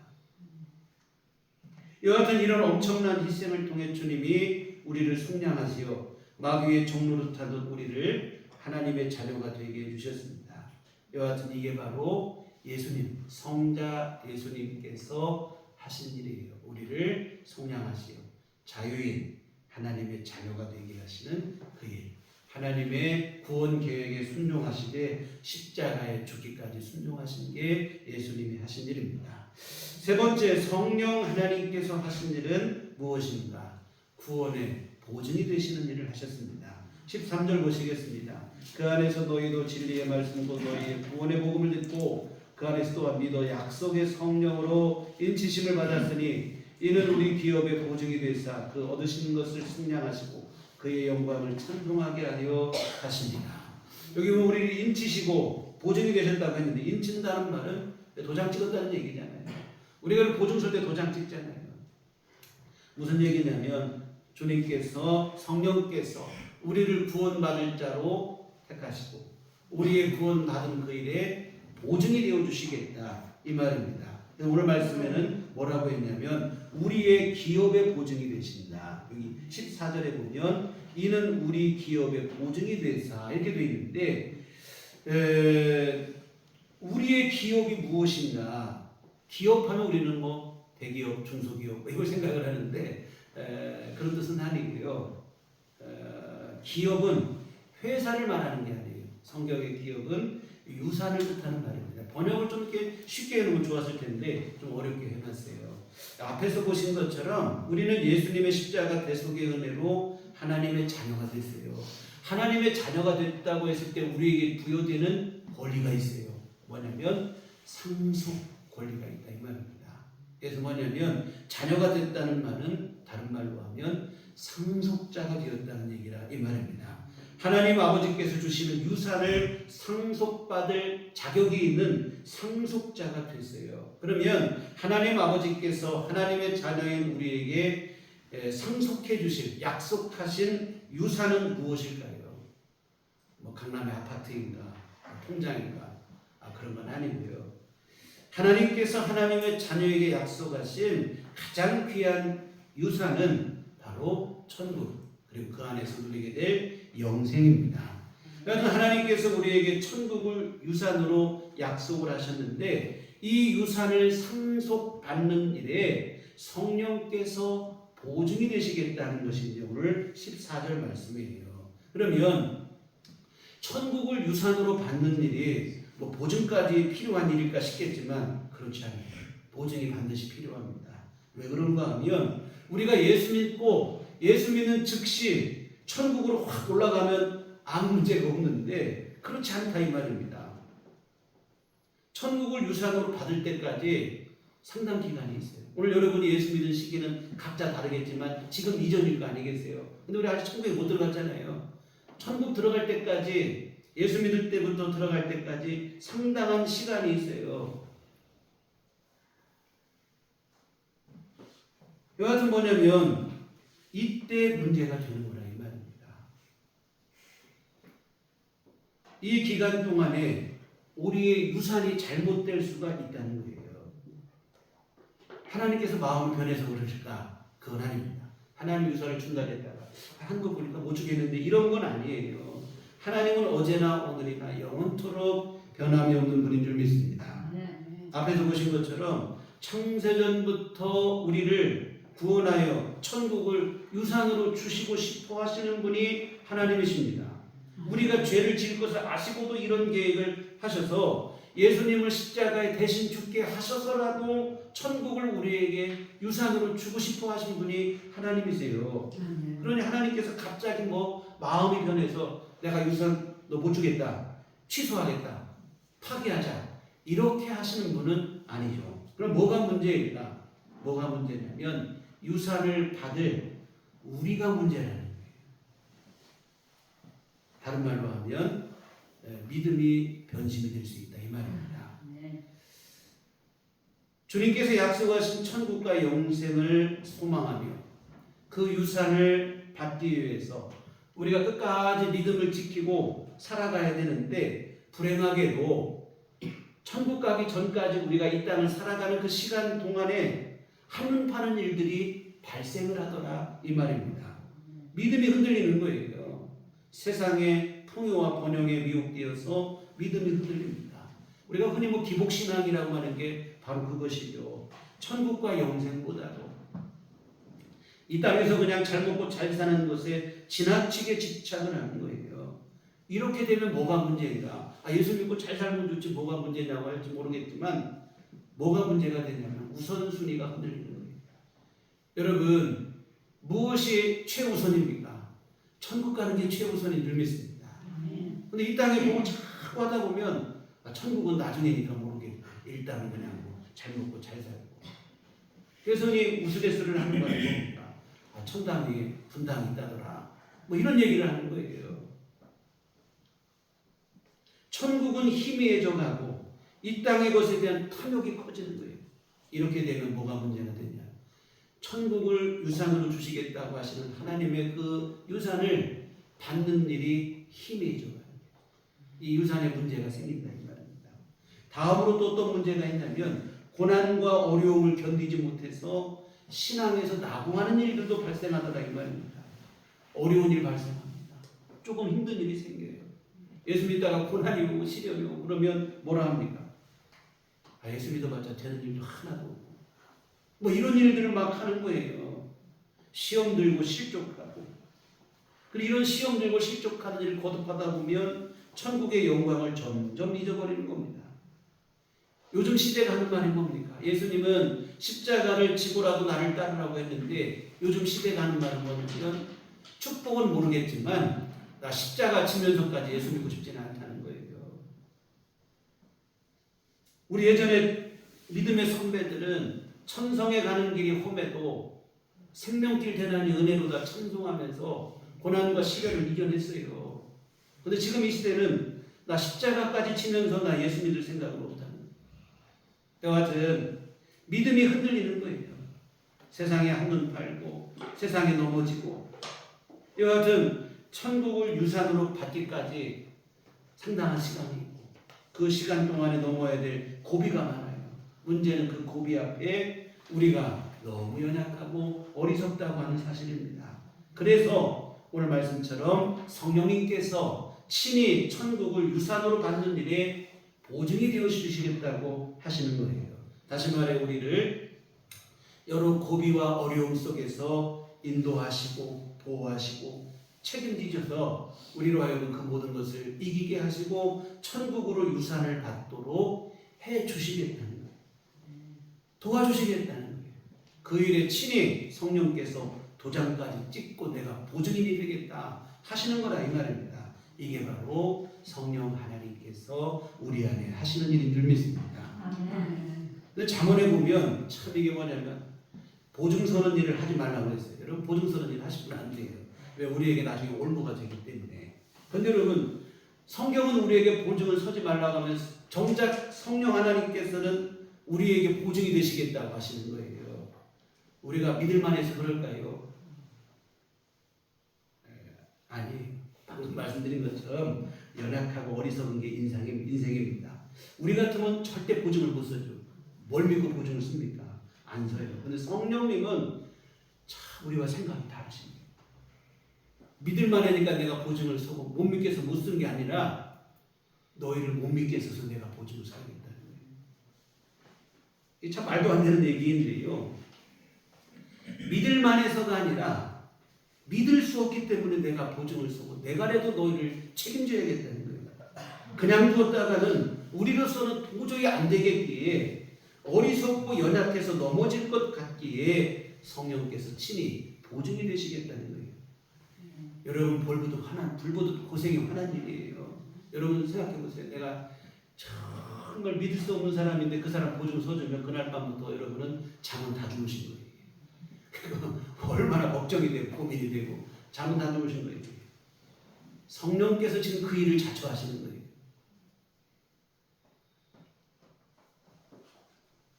이와 같은 이런 엄청난 희생을 통해 주님이 우리를 속량하시어 마귀의 종노릇하던 우리를 하나님의 자녀가 되게 해주셨습니다. 이와 같은 이게 바로 예수님, 성자 예수님께서 하신 일이에요. 우리를 속량하시어 자유인 하나님의 자녀가 되게 하시는 그 일. 하나님의 구원 계획에 순종하시되 십자가에 죽기까지 순종하신 게 예수님이 하신 일입니다. 세 번째, 성령 하나님께서 하신 일은 무엇인가? 구원의 보증이 되시는 일을 하셨습니다. 13절 보시겠습니다. 그 안에서 너희도 진리의 말씀과 너희의 구원의 복음을 듣고 그 안에서 또한 믿어 약속의 성령으로 인치심을 받았으니 이는 우리 기업의 보증이 되사 그 얻으시는 것을 승량하시고 그의 영광을 찬송하게 하려 하십니다. 여기 보면 우리를 인치시고 보증이 되셨다고 했는데 인친다는 말은 도장 찍었다는 얘기잖아요. 우리가 보증 때 도장 찍잖아요. 무슨 얘기냐면 주님께서 성령께서 우리를 구원받을 자로 택하시고 우리의 구원받은 그 일에 보증이 되어주시겠다 이 말입니다. 오늘 말씀에는 뭐라고 했냐면 우리의 기업의 보증이 되신다. 여기 14절에 보면 이는 우리 기업의 보증이 되사 이렇게 되어 있는데 우리의 기업이 무엇인가? 기업하면 우리는 뭐 대기업, 중소기업 이걸 생각을 하는데 그런 뜻은 아니고요. 기업은 회사를 말하는 게 아니에요. 성경의 기업은 유산을 뜻하는 말입니다. 번역을 좀 이렇게 쉽게 해놓으면 좋았을 텐데 좀 어렵게 해놨어요. 앞에서 보신 것처럼 우리는 예수님의 십자가 대속의 은혜로 하나님의 자녀가 됐어요. 하나님의 자녀가 됐다고 했을 때 우리에게 부여되는 권리가 있어요. 뭐냐면 상속 권리가 있다 이 말입니다. 그래서 뭐냐면 자녀가 됐다는 말은 다른 말로 하면 상속자가 되었다는 얘기라 이 말입니다. 하나님 아버지께서 주시는 유산을 상속받을 자격이 있는 상속자가 됐어요. 그러면 하나님 아버지께서 하나님의 자녀인 우리에게 상속해 주실 약속하신 유산은 무엇일까요? 뭐 강남의 아파트인가 통장인가 그런 건 아니고요. 하나님께서 하나님의 자녀에게 약속하신 가장 귀한 유산은 바로 천국 그리고 그 안에서 누리게 될 영생입니다. 여하튼 하나님께서 우리에게 천국을 유산으로 약속을 하셨는데 이 유산을 상속받는 일에 성령께서 보증이 되시겠다는 것이 이제 오늘 14절 말씀이에요. 그러면 천국을 유산으로 받는 일이 뭐 보증까지 필요한 일일까 싶겠지만 그렇지 않아요. 보증이 반드시 필요합니다. 왜 그런가 하면 우리가 예수 믿고 예수 믿는 즉시 천국으로 확 올라가면 아무 문제가 없는데 그렇지 않다 이 말입니다. 천국을 유산으로 받을 때까지 상당 기간이 있어요. 오늘 여러분이 예수 믿는 시기는 각자 다르겠지만 지금 이전일 거 아니겠어요? 근데 우리 아직 천국에 못 들어갔잖아요. 천국 들어갈 때까지 예수 믿을 때부터 들어갈 때까지 상당한 시간이 있어요. 여하튼 뭐냐면 이때 문제가 되는구나 이 말입니다. 이 기간 동안에 우리의 유산이 잘못될 수가 있다는 거예요. 하나님께서 마음을 변해서 그러실까? 그건 아닙니다. 하나님 유산을 준다 했다가 한 거 보니까 못 주겠는데 이런 건 아니에요. 하나님은 어제나 오늘이나 영원토록 변함이 없는 분인 줄 믿습니다. 앞에서 보신 것처럼 창세전부터 우리를 구원하여 천국을 유산으로 주시고 싶어 하시는 분이 하나님이십니다. 우리가 죄를 지을 것을 아시고도 이런 계획을 하셔서 예수님을 십자가에 대신 죽게 하셔서라도 천국을 우리에게 유산으로 주고 싶어 하신 분이 하나님이세요. 그러니 하나님께서 갑자기 뭐 마음이 변해서 내가 유산 너 못 주겠다, 취소하겠다, 파기하자 이렇게 하시는 분은 아니죠. 그럼 뭐가 문제일까? 뭐가 문제냐면 유산을 받을 우리가 문제라는 거예요. 다른 말로 하면 믿음이 변심이 될 수 있다 이 말입니다. 주님께서 약속하신 천국과 영생을 소망하며 그 유산을 받기 위해서 우리가 끝까지 믿음을 지키고 살아가야 되는데 불행하게도 천국 가기 전까지 우리가 이 땅을 살아가는 그 시간 동안에 한눈 파는 일들이 발생을 하더라 이 말입니다. 믿음이 흔들리는 거예요. 세상의 풍요와 번영에 미혹되어서 믿음이 흔들립니다. 우리가 흔히 뭐 기복신앙이라고 하는 게 바로 그것이죠. 천국과 영생보다도 이 땅에서 그냥 잘 먹고 잘 사는 것에 지나치게 집착을 하는 거예요. 이렇게 되면 뭐가 문제인가? 예수 믿고 잘 살면 좋지 뭐가 문제냐고 할지 모르겠지만 뭐가 문제가 되냐면 우선순위가 흔들리는 거예요. 여러분 무엇이 최우선입니까? 천국 가는 게 최우선인 줄 믿습니다. 근데 이 땅에 보고 자꾸 하다 보면 천국은 나중에니까 모르겠다. 일단은 그냥 뭐 잘 먹고 잘 살고. 그래서 이 우스갯소리를 하는 거 아닙니까? 천당에 분당이 있다더라. 뭐 이런 얘기를 하는 거예요. 천국은 희미해져 가고 이 땅의 것에 대한 탐욕이 커지는 거예요. 이렇게 되면 뭐가 문제가 되냐? 천국을 유산으로 주시겠다고 하시는 하나님의 그 유산을 받는 일이 희미해져 가요. 이 유산에 문제가 생긴다 이 말입니다. 다음으로 또 어떤 문제가 있냐면 고난과 어려움을 견디지 못해서 신앙에서 낙오하는 일들도 발생하더라 이 말입니다. 어려운 일 발생합니다. 조금 힘든 일이 생겨요. 예수 믿다가 고난이 오고 시련이 오고 그러면 뭐라 합니까? 예수 믿어봤자 되는 일도 하나도 없고 뭐 이런 일들을 막 하는 거예요. 시험 들고 실족하고 그리고 이런 시험 들고 실족하는 일을 거듭하다 보면 천국의 영광을 점점 잊어버리는 겁니다. 요즘 시대가 하는 말이 뭡니까? 예수님은 십자가를 지고라도 나를 따르라고 했는데 요즘 시대가 하는 말은 뭐냐면 축복은 모르겠지만 나 십자가 지면서까지 예수 믿고 싶지는 않다는 거예요. 우리 예전에 믿음의 선배들은 천성에 가는 길이 험해도 생명길 대난이 은혜로다 찬송하면서 고난과 시련을 이겨냈어요. 그런데 지금 이 시대는 나 십자가까지 치면서 나 예수 믿을 생각은 없다는 거예요. 여하튼 믿음이 흔들리는 거예요. 세상에 한눈 팔고 세상에 넘어지고 여하튼 천국을 유산으로 받기까지 상당한 시간이 있고 그 시간 동안에 넘어야 될 고비가 많아요. 문제는 그 고비 앞에 우리가 너무 연약하고 어리석다고 하는 사실입니다. 그래서 오늘 말씀처럼 성령님께서 친히 천국을 유산으로 받는 일에 보증이 되어 주시겠다고 하시는 거예요. 다시 말해 우리를 여러 고비와 어려움 속에서 인도하시고 보호하시고 책임지셔서 우리로 하여금 그 모든 것을 이기게 하시고 천국으로 유산을 받도록 해 주시겠다는 거예요. 도와주시겠다는 거예요. 그 일에 친히 성령께서 도장까지 찍고 내가 보증인이 되겠다 하시는 거라 이 말입니다. 이게 바로 성령 하나님께서 우리 안에 하시는 일인 줄 믿습니다. 근데 잠언에 보면 참 이게 뭐냐면 보증 서는 일을 하지 말라고 했어요. 여러분 보증 서는 일 하시면 안 돼요. 왜? 우리에게 나중에 올무가 되기 때문에. 근데 여러분 성경은 우리에게 보증을 서지 말라고 하면 정작 성령 하나님께서는 우리에게 보증이 되시겠다고 하시는 거예요. 우리가 믿을만 해서 그럴까요? 아니, 방금 말씀드린 것처럼 연약하고 어리석은 게 인생입니다. 우리 같으면 절대 보증을 못 서죠. 뭘 믿고 보증을 씁니까? 안 서요. 근데 성령님은 참 우리와 생각이 다르십니다. 믿을만 하니까 내가 보증을 서고 못 믿겠어 못 쓰는 게 아니라 너희를 못 믿게 해서 내가 보증을 서야겠다는 거예요. 이게 참 말도 안 되는 얘기인데요. 믿을만 해서가 아니라 믿을 수 없기 때문에 내가 보증을 서고 내가라도 너희를 책임져야겠다는 거예요. 그냥 두었다가는 우리로서는 도저히 안 되겠기에 어리석고 연약해서 넘어질 것 같기에 성령께서 친히 보증이 되시겠다는 거예요. 여러분 불보듯 고생이 화난 일이에요. 여러분 생각해 보세요. 내가 정말 믿을 수 없는 사람인데 그 사람 보증 서주면 그날 밤부터 여러분은 잠은 다 주무신 거예요. 얼마나 걱정이 되고 고민이 되고 잠은 다 주무신 거예요. 성령께서 지금 그 일을 자처하시는 거예요.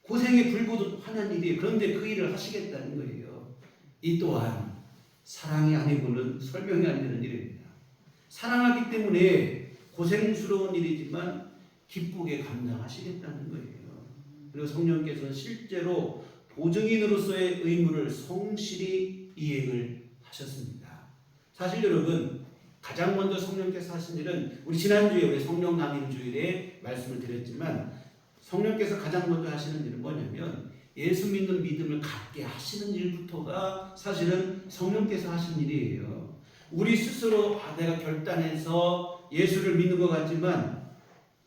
고생이 불보듯 화난 일이에요. 그런데 그 일을 하시겠다는 거예요. 이 또한 사랑이 아니고는 설명이 안 되는 일입니다. 사랑하기 때문에 고생스러운 일이지만 기쁘게 감당하시겠다는 거예요. 그리고 성령께서는 실제로 보증인으로서의 의무를 성실히 이행을 하셨습니다. 사실 여러분 가장 먼저 성령께서 하신 일은 우리 지난주에 우리 성령 남임 주일에 말씀을 드렸지만 성령께서 가장 먼저 하시는 일은 뭐냐면 예수 믿는 믿음을 갖게 하시는 일부터가 사실은 성령께서 하신 일이에요. 우리 스스로 내가 결단해서 예수를 믿는 것 같지만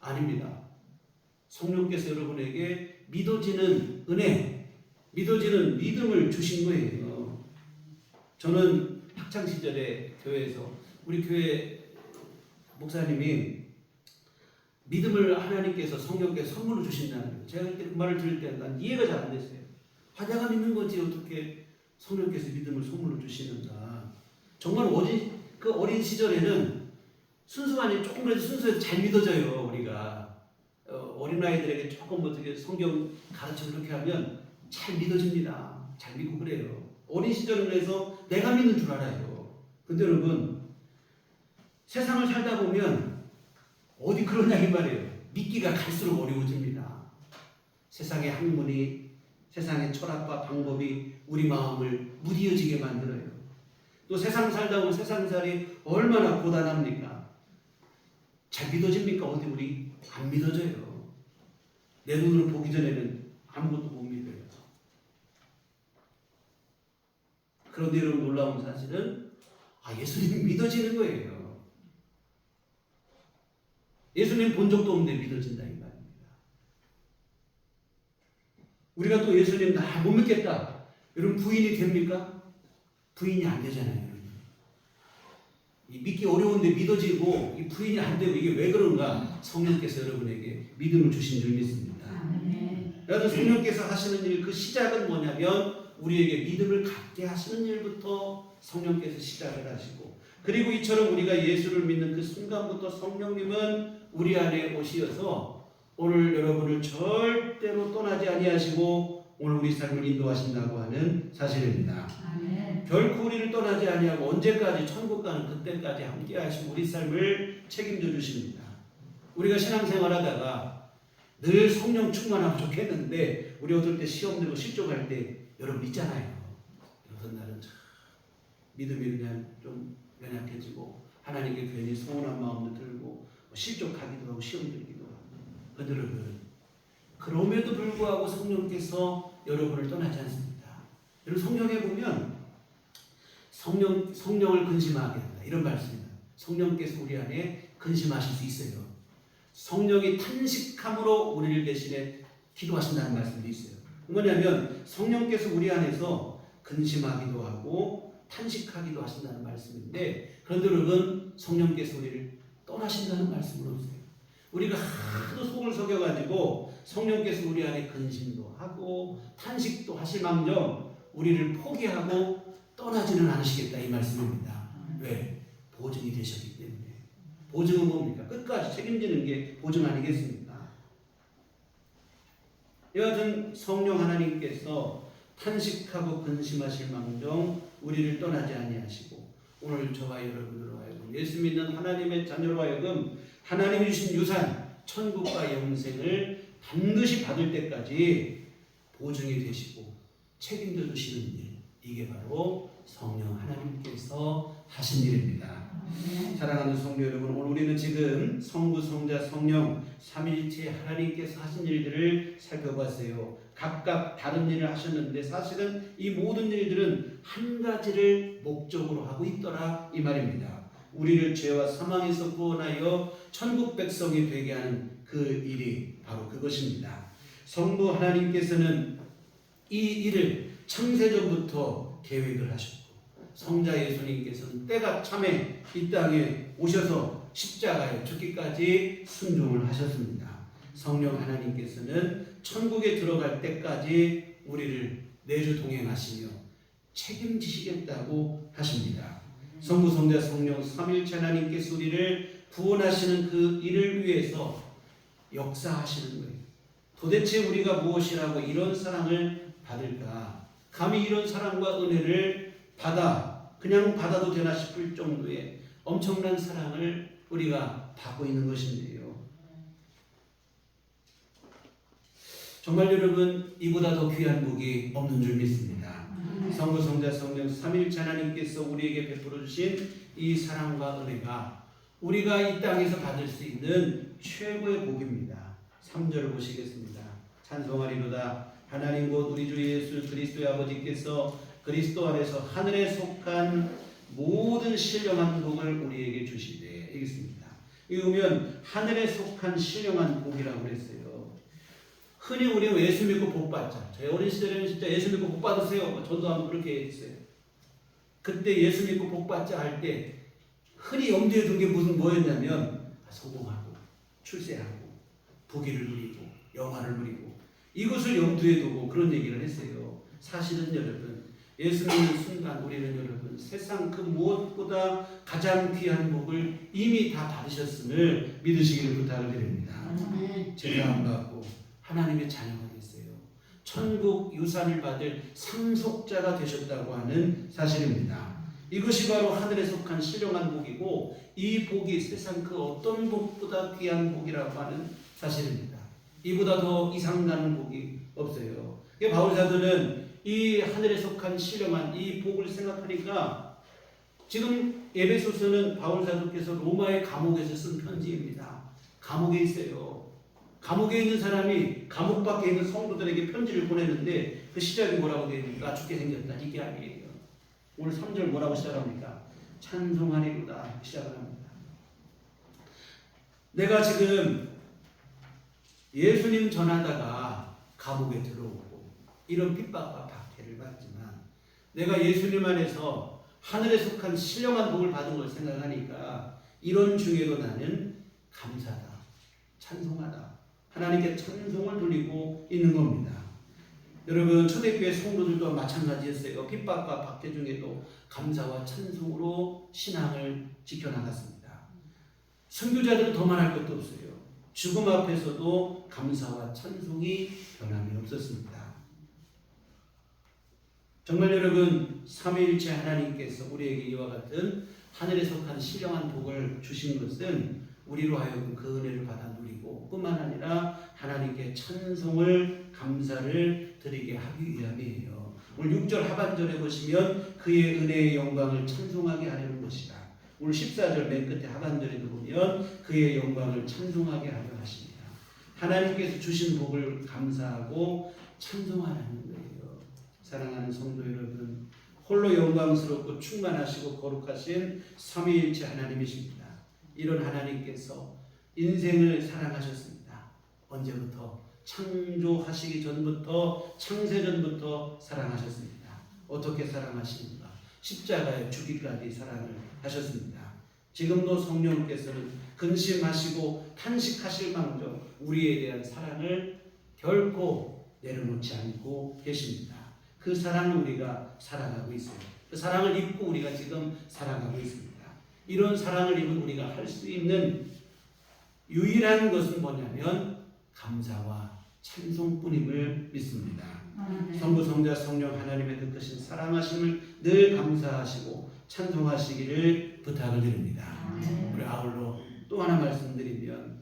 아닙니다. 성령께서 여러분에게 믿어지는 은혜, 믿어지는 믿음을 주신 거예요. 저는 학창시절에 교회에서 우리 교회 목사님이 믿음을 하나님께서 성령께서 선물로 주신다는 거예요. 제가 그때 그 말을 들을 때 난 이해가 잘 안 됐어요. 내가 믿는 거지 어떻게 성령께서 믿음을 선물로 주시는가. 정말 그 어린 시절에는 순수하니 조금이라도 순수해서 잘 믿어져요. 우리가 어린아이들에게 조금 어떻게 성경 가르쳐 그렇게 하면 잘 믿어집니다. 잘 믿고 그래요. 어린 시절은 그래서 내가 믿는 줄 알아요. 근데 여러분 세상을 살다 보면 어디 그러냐 이 말이에요. 믿기가 갈수록 어려워집니다. 세상의 학문이, 세상의 철학과 방법이 우리 마음을 무디어지게 만들어요. 또 세상 살다 보면 세상살이 얼마나 고단합니까? 잘 믿어집니까? 어디 우리 안 믿어져요. 내 눈으로 보기 전에는 아무것도 못 믿어요. 그런데 여러분 놀라운 사실은 예수님이 믿어지는 거예요. 예수님 본 적도 없는데 믿어진다 이 말입니다. 우리가 또 예수님 나 못 믿겠다. 여러분 부인이 됩니까? 부인이 안 되잖아요. 여러분. 이 믿기 어려운데 믿어지고 이 부인이 안 되고 이게 왜 그런가? 성령께서 여러분에게 믿음을 주신 줄 믿습니다. 그래서 성령께서 하시는 일 그 시작은 뭐냐면 우리에게 믿음을 갖게 하시는 일부터 성령께서 시작을 하시고 그리고 이처럼 우리가 예수를 믿는 그 순간부터 성령님은 우리 안에 오시어서 오늘 여러분을 절대로 떠나지 아니하시고 오늘 우리 삶을 인도하신다고 하는 사실입니다. 아멘. 결코 우리를 떠나지 아니하고 언제까지 천국 가는 그때까지 함께 하시고 우리 삶을 책임져 주십니다. 우리가 신앙생활하다가 늘 성령 충만하면 좋겠는데 우리 어떨 때 시험 들고 실족할 때 여러분 있잖아요. 어떤 날은 참 믿음이 그냥 좀 연약해지고 하나님께 괜히 서운한 마음도 들고 실족하기도 하고 시험 들기도 하고. 그들은 그럼에도 불구하고 성령께서 여러분을 떠나지 않습니다. 여러분 성경에 보면 성령을 근심하게 된다 이런 말씀입니다. 성령께서 우리 안에 근심하실 수 있어요. 성령이 탄식함으로 우리를 대신에 기도하신다는 말씀도 있어요. 뭐냐면 성령께서 우리 안에서 근심하기도 하고 탄식하기도 하신다는 말씀인데, 그런데 여러분 성령께서 우리를 떠나신다는 말씀은 없어요. 우리가 하도 속을 속여가지고 성령께서 우리 안에 근심도 하고 탄식도 하실망정 우리를 포기하고 떠나지는 않으시겠다 이 말씀입니다. 왜? 보증이 되셨기 때문에. 보증은 뭡니까? 끝까지 책임지는 게 보증 아니겠습니까? 여하튼 성령 하나님께서 탄식하고 근심하실 망정 우리를 떠나지 아니하시고 오늘 저와 여러분으로 하여금 예수 믿는 하나님의 자녀로 하여금 하나님이 주신 유산 천국과 영생을 반드시 받을 때까지 보증이 되시고 책임져 주시는 일, 이게 바로 성령 하나님께서 하신 일입니다. 사랑하는 성도 여러분, 오늘 우리는 지금 성부, 성자, 성령 삼위일체 하나님께서 하신 일들을 살펴봤어요. 각각 다른 일을 하셨는데 사실은 이 모든 일들은 한 가지를 목적으로 하고 있더라 이 말입니다. 우리를 죄와 사망에서 구원하여 천국 백성이 되게 하는 그 일이 바로 그것입니다. 성부 하나님께서는 이 일을 창세전부터 계획을 하셨고, 성자 예수님께서는 때가 참에 이 땅에 오셔서 십자가에 죽기까지 순종을 하셨습니다. 성령 하나님께서는 천국에 들어갈 때까지 우리를 내주 동행하시며 책임지시겠다고 하십니다. 성부, 성자, 성령 삼위일체 하나님께서 우리를 구원하시는 그 일을 위해서 역사하시는 거예요. 도대체 우리가 무엇이라고 이런 사랑을 받을까? 감히 이런 사랑과 은혜를 그냥 받아도 되나 싶을 정도의 엄청난 사랑을 우리가 받고 있는 것인데요. 정말 여러분 이보다 더 귀한 복이 없는 줄 믿습니다. 성부, 성자, 성령 삼위일체 하나님께서 우리에게 베풀어 주신 이 사랑과 은혜가 우리가 이 땅에서 받을 수 있는 최고의 복입니다. 3절 보시겠습니다. 찬송하리로다. 하나님 곧 우리 주 예수 그리스도의 아버지께서 그리스도 안에서 하늘에 속한 모든 신령한 복을 우리에게 주시되. 읽겠습니다. 이거 보면 하늘에 속한 신령한 복이라고 그랬어요. 흔히 우리는 예수 믿고 복 받자. 저희 어린 시절에는 진짜 예수 믿고 복 받으세요. 저도 한번 그렇게 했어요. 그때 예수 믿고 복 받자 할 때 흔히 염두에 둔 게 뭐였냐면 성공하고 출세하고 부귀를 누리고 영화를 누리고 이것을 염두에 두고 그런 얘기를 했어요. 사실은 여러분 예수 믿는 순간 우리는 여러분 세상 그 무엇보다 가장 귀한 복을 이미 다 받으셨음을 믿으시기를 부탁을 드립니다. 죄가 안 받고 하나님의 자녀가 됐어요. 천국 유산을 받을 상속자가 되셨다고 하는 사실입니다. 이것이 바로 하늘에 속한 신령한 복이고 이 복이 세상 그 어떤 복보다 귀한 복이라고 하는 사실입니다. 이보다 더 이상나는 복이 없어요. 바울사도는 이 하늘에 속한 신령한 이 복을 생각하니까 지금 에베소서는 바울사도께서 로마의 감옥에서 쓴 편지입니다. 감옥에 있어요. 감옥에 있는 사람이 감옥 밖에 있는 성도들에게 편지를 보냈는데 그 시작이 뭐라고 되어 있습니까? 죽게 생겼다. 이게 아니에요. 오늘 3절 뭐라고 시작합니까? 찬송하리로다 시작을 합니다. 내가 지금 예수님 전하다가 감옥에 들어오고 이런 핍박과 박해를 받지만 내가 예수님 안에서 하늘에 속한 신령한 복을 받은 걸 생각하니까 이런 중에도 나는 감사다, 찬송하다, 하나님께 찬송을 돌리고 있는 겁니다. 여러분 초대교회 성도들도 마찬가지였어요. 핍박과 박해 중에도 감사와 찬송으로 신앙을 지켜나갔습니다. 선교자들은 더 말할 것도 없어요. 죽음 앞에서도 감사와 찬송이 변함이 없었습니다. 정말 여러분 삼위일체 하나님께서 우리에게 이와 같은 하늘에 속한 신령한 복을 주신 것은 우리로 하여금 그 은혜를 받아 누리고 뿐만 아니라 하나님께 찬송을 감사를 드리게 하기 위함이에요. 오늘 6절 하반절에 보시면 그의 은혜의 영광을 찬송하게 하려는 것이다. 오늘 14절 맨 끝에 하반절에도 보면 그의 영광을 찬송하게 하려 하십니다. 하나님께서 주신 복을 감사하고 찬송하라는 거예요. 사랑하는 성도 여러분, 홀로 영광스럽고 충만하시고 거룩하신 삼위일체 하나님이십니다. 이런 하나님께서 인생을 사랑하셨습니다. 언제부터? 창조하시기 전부터, 창세전부터 사랑하셨습니다. 어떻게 사랑하십니까? 십자가에 죽기까지 사랑을 하셨습니다. 지금도 성령께서는 근심하시고 탄식하실 망정 우리에 대한 사랑을 결코 내려놓지 않고 계십니다. 그 사랑을 우리가 살아가고 있어요. 그 사랑을 입고 우리가 지금 살아가고 있습니다. 이런 사랑을 입은 우리가 할 수 있는 유일한 것은 뭐냐면 감사와 찬송뿐임을 믿습니다. 성부, 성자, 성령 하나님의 뜻하신 사랑하심을 늘 감사하시고 찬송하시기를 부탁을 드립니다. 우리 아울러 또 하나 말씀드리면,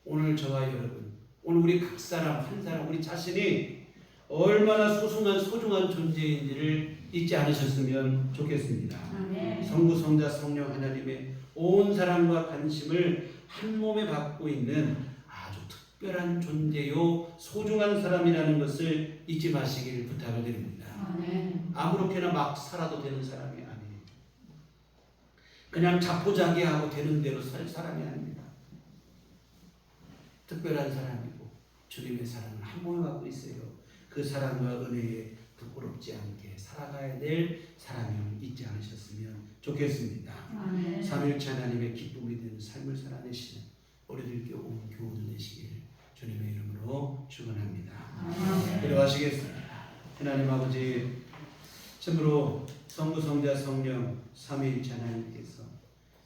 오늘 저와 여러분, 오늘 우리 각 사람 한 사람 우리 자신이 얼마나 소중한 존재인지를 잊지 않으셨으면 좋겠습니다. 성부, 성자, 성령 하나님의 온 사랑과 관심을 한 몸에 받고 있는 아주 특별한 존재요 소중한 사람이라는 것을 잊지 마시길 부탁을 드립니다. 아무렇게나 막 살아도 되는 사람이 아니에요. 그냥 자포자기하고 되는 대로 살 사람이 아닙니다. 특별한 사람이고 주님의 사랑을 한 몸에 갖고 있어요. 그 사랑과 은혜에 부끄럽지 않게 살아가야 될 사람임을 잊지 않으셨으면 좋겠습니다. 삼위일체 하나님의 기쁨이 되는 삶을 살아내시는 우리들께 온 교훈을 내시기를 주님의 이름으로 축원합니다. 기도하시겠습니다. 하나님 아버지, 참으로 성부, 성자, 성령 삼위일체 하나님께서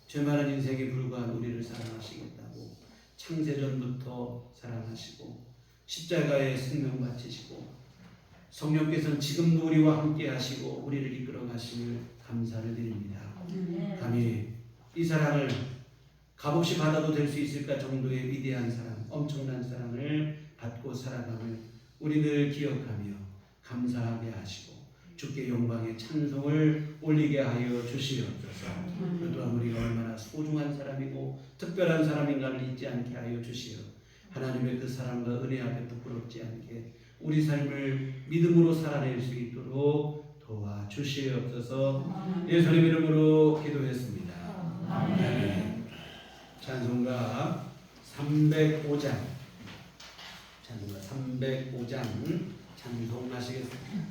죄 많은 인생에 불과한 우리를 사랑하시겠다고 창세전부터 사랑하시고 십자가에 생명 바치시고 성령께서는 지금도 우리와 함께 하시고 우리를 이끌어 가심을 감사를 드립니다. 감히 이 사랑을 값없이 받아도 될 수 있을까 정도의 위대한 사랑, 엄청난 사랑을 받고 살아감을 우리 늘 기억하며 감사하게 하시고 주께 영광의 찬송을 올리게 하여 주시옵소서. 그 또한 우리가 얼마나 소중한 사람이고 특별한 사람인가를 잊지 않게 하여 주시어 하나님의 그 사랑과 은혜 앞에 부끄럽지 않게 우리 삶을 믿음으로 살아낼 수 있도록 도와주시옵소서. 예수님 이름으로 기도했습니다. 아멘. 찬송가 305장 찬송하시겠습니다.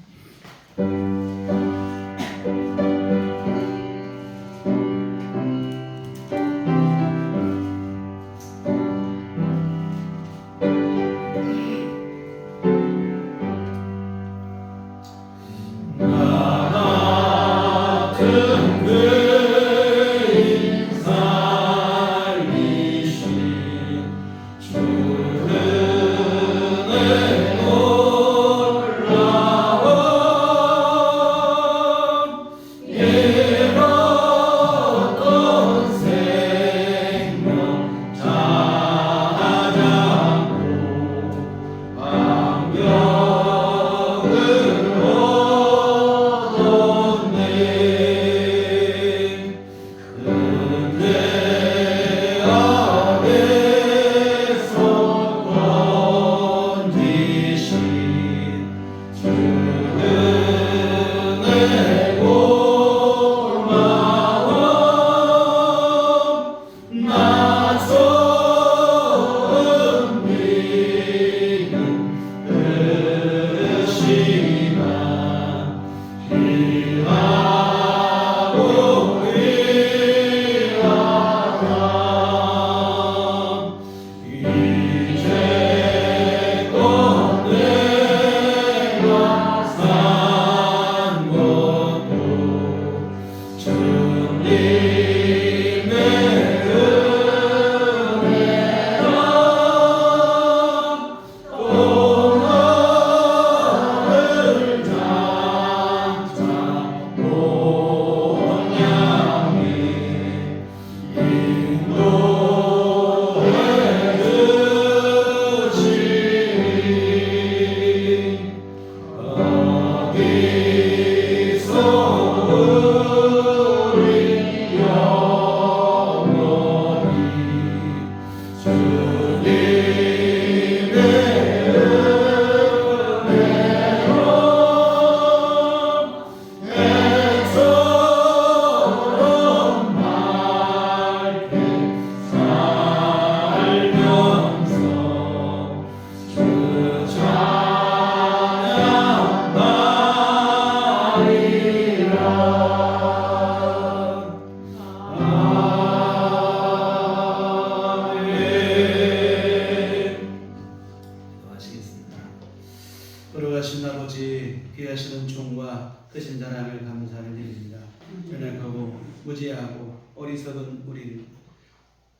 거룩하신 아버지, 귀하시는 종과 크신 사랑을 감사를 드립니다. 연약하고 무지하고 어리석은 우리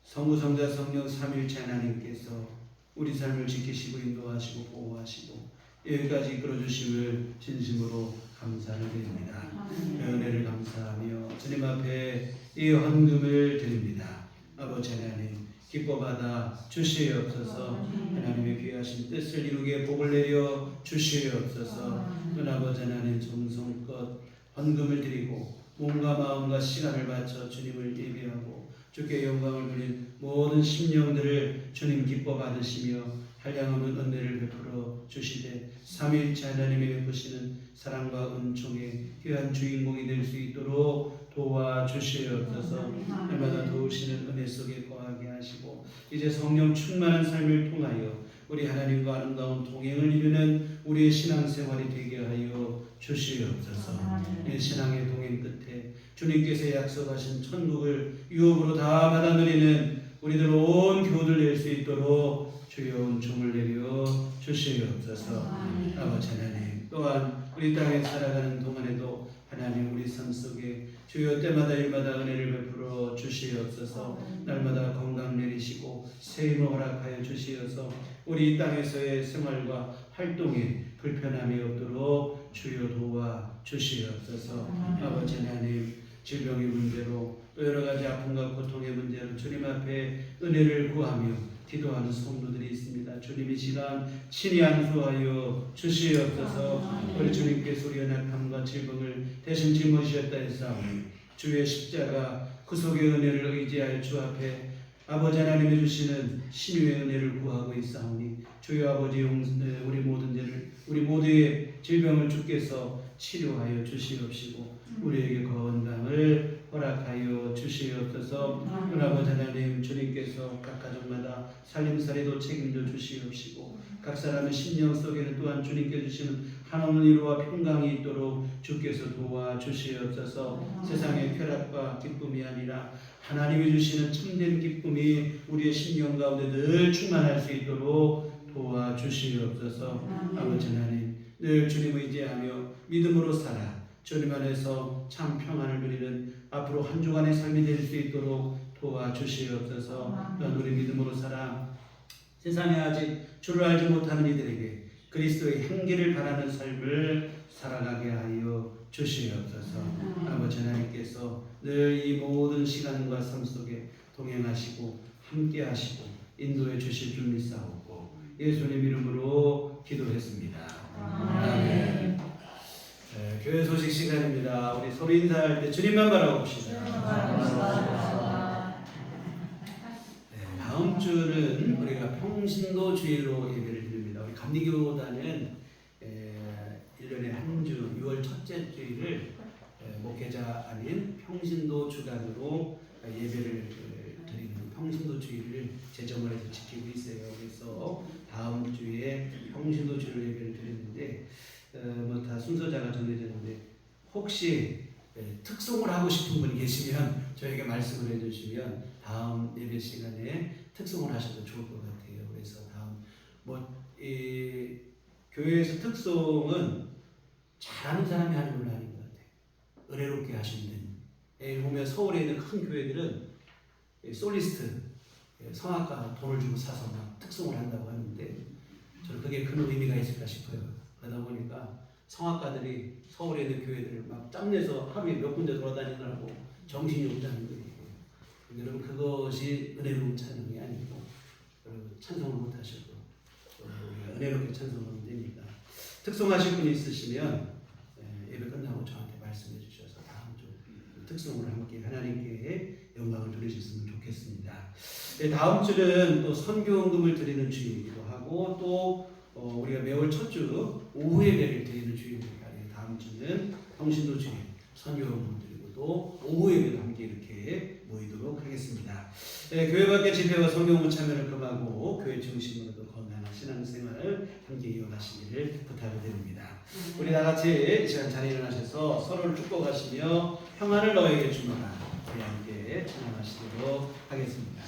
성부성자 성령 삼위일체 하나님께서 우리 삶을 지키시고 인도하시고 보호하시고 여기까지 이끌어주심을 진심으로 감사를 드립니다. 은혜를 감사하며 주님 앞에 이 헌금을 드립니다. 아버지 하나님 기뻐 받아 주시옵소서. 하나님의 귀하신 뜻을 이루게 복을 내려 주시옵소서. 아버지 하나님 정성껏 헌금을 드리고 몸과 마음과 시간을 바쳐 주님을 예배하고 주께 영광을 돌린 모든 심령들을 주님 기뻐 받으시며 한량없는 은혜를 베풀어 주시되 삼위일체 하나님의 베푸시는 사랑과 은총의 귀한 주인공이 될 수 있도록 도와주시옵소서. 날마다 도우시는 은혜 속에 거하게 하시고 이제 성령 충만한 삶을 통하여 우리 하나님과 아름다운 동행을 이루는 우리의 신앙생활이 되게 하여 주시옵소서. 이 신앙의 동행 끝에 주님께서 약속하신 천국을 유업으로 다 받아 누리는 우리들 온 교우들 낼 수 있도록 주여 은총을 내려 주시옵소서. 아버지 하나님 또한 우리 땅에 살아가는 동안에도 하나님 우리 삶 속에 주여 때마다 일마다 은혜를 베풀어 주시옵소서. 날마다 건강 내리시고 새 힘을 허락하여 주시어서 우리 이 땅에서의 생활과 활동에 불편함이 없도록 주여 도와 주시옵소서. 아버지 하나님 질병의 문제로 또 여러 가지 아픔과 고통의 문제로 주님 앞에 은혜를 구하며 기도하는 성도들이 있습니다. 주님이 시간 친히 안수하여 주시옵소서. 우리 주님께서 우리 연약함과 질병을 대신 짊어지셨다 했사오니 주의 십자가 구속의 은혜를 의지하여 주 앞에 아버지 하나님이 주시는 신유의 은혜를 구하고 있사오니 주여 아버지 우리 모든 죄를 우리 모두의 질병을 주께서 치료하여 주시옵시고 우리에게 건강을 허락하여 주시옵소서. 아버지 하나님 주님께서 각 가정마다 살림살이도 책임져 주시옵시고 각 사람의 심령 속에는 또한 주님께 주시는 한없는 위로와 평강이 있도록 주께서 도와주시옵소서. 세상의 쾌락과 기쁨이 아니라 하나님이 주시는 참된 기쁨이 우리의 심령 가운데 늘 충만할 수 있도록 도와주시옵소서. 아버지 하나님 늘 주님 의지하며 믿음으로 살아 주님 안에서 참 평안을 누리는 앞으로 한 주간의 삶이 될 수 있도록 도와주시옵소서. 또한 우리 믿음으로 살아 세상에 아직 주를 알지 못하는 이들에게 그리스도의 향기를 바라는 삶을 살아가게 하여 주시옵소서. 아버지 하나님께서 늘 이 모든 시간과 삶 속에 동행하시고 함께하시고 인도해 주실 줄 믿사오고 예수님 이름으로 기도했습니다. 아멘. 네, 교회 소식 시간입니다. 우리 서로 인사할 때 주님만 바라봅시다. 네, 다음 주는 우리가 평신도 주일로 예배를 드립니다. 우리 감리교단은 1년에 한 주 6월 첫째 주일을 목회자 아닌 평신도 주간으로 예배를 드리는 평신도 주일을 제정을 해서 지키고 있어요. 그래서 다음 주에 평신도 주일 예배를 드리는데 뭐 다 순서자가 정해졌는데 혹시 특송을 하고 싶은 분이 계시면 저에게 말씀을 해주시면 다음 예배 시간에 특송을 하셔도 좋을 것 같아요. 그래서 다음 이 교회에서 특송은 잘하는 사람이 하는 건 아닌 것 같아요. 은혜롭게 하시는 분. 보면 서울에 있는 큰 교회들은 솔리스트 성악가 돈을 주고 사서 막 특송을 한다고 하는데 저는 그게 큰 의미가 있을까 싶어요. 그러다 보니까 성악가들이 서울에 있는 교회들을 막 짬내서 하루에 몇 군데 돌아다니느라고 정신이 없다는 거예요. 여러분 그것이 은혜로운 찬송이 아니고 여러분 찬송을 못하셔도 은혜롭게 찬송하면 됩니다. 특송하실 분이 있으시면 예배 끝나고 저한테 말씀해 주셔서 다음 주 특송을 함께 하나님께 영광을 돌리셨으면 좋겠습니다. 다음 주는 또 선교헌금을 드리는 주일이기도 하고 또 우리가 매월 첫 주 오후 예배를 드리는 주일입니다. 다음 주는 평신도 주일 선교헌금 드리고 또 오후 예배도 함께 이렇게 모이도록 하겠습니다. 교회 밖의 집회와 성경문 참여를 금하고 교회 중심으로도 건강한 신앙생활을 함께 이어가시기를 부탁을 드립니다. 우리 다 같이 이 시간 자리에 일어나셔서 서로를 축복하시며 평안을 너에게 주노라 우리 함께 찬양하시도록 하겠습니다.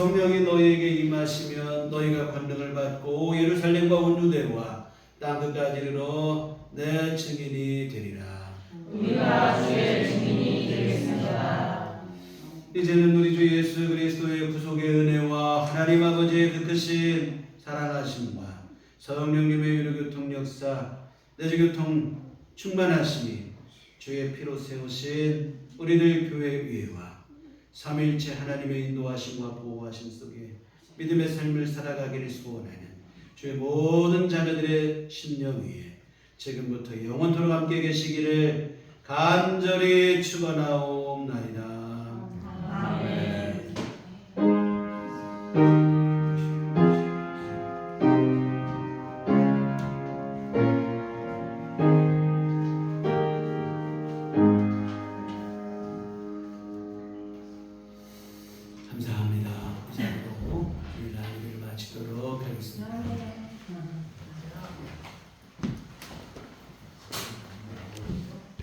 성령이 너희에게 임하시면 너희가 권능을 받고 예루살렘과 온 유대와 땅 끝까지 이르러 내 증인이 되리라. 우리가 주의 증인이 되겠습니다. 이제는 우리 주 예수 그리스도의 구속의 은혜와 하나님 아버지의 그 크신 사랑하심과 성령님의 유교통 역사, 내주교통 충만하심이 주의 피로 세우신 우리들 교회 위에와 삼위일체 하나님의 인도하심과 보호하심 속에 믿음의 삶을 살아가기를 소원하는 주의 모든 자녀들의 심령 위에 지금부터 영원토록 함께 계시기를 간절히 축원하옵나이다. 아멘. 감사합니다. 이상으로 우리 나이를 마치도록 하겠습니다.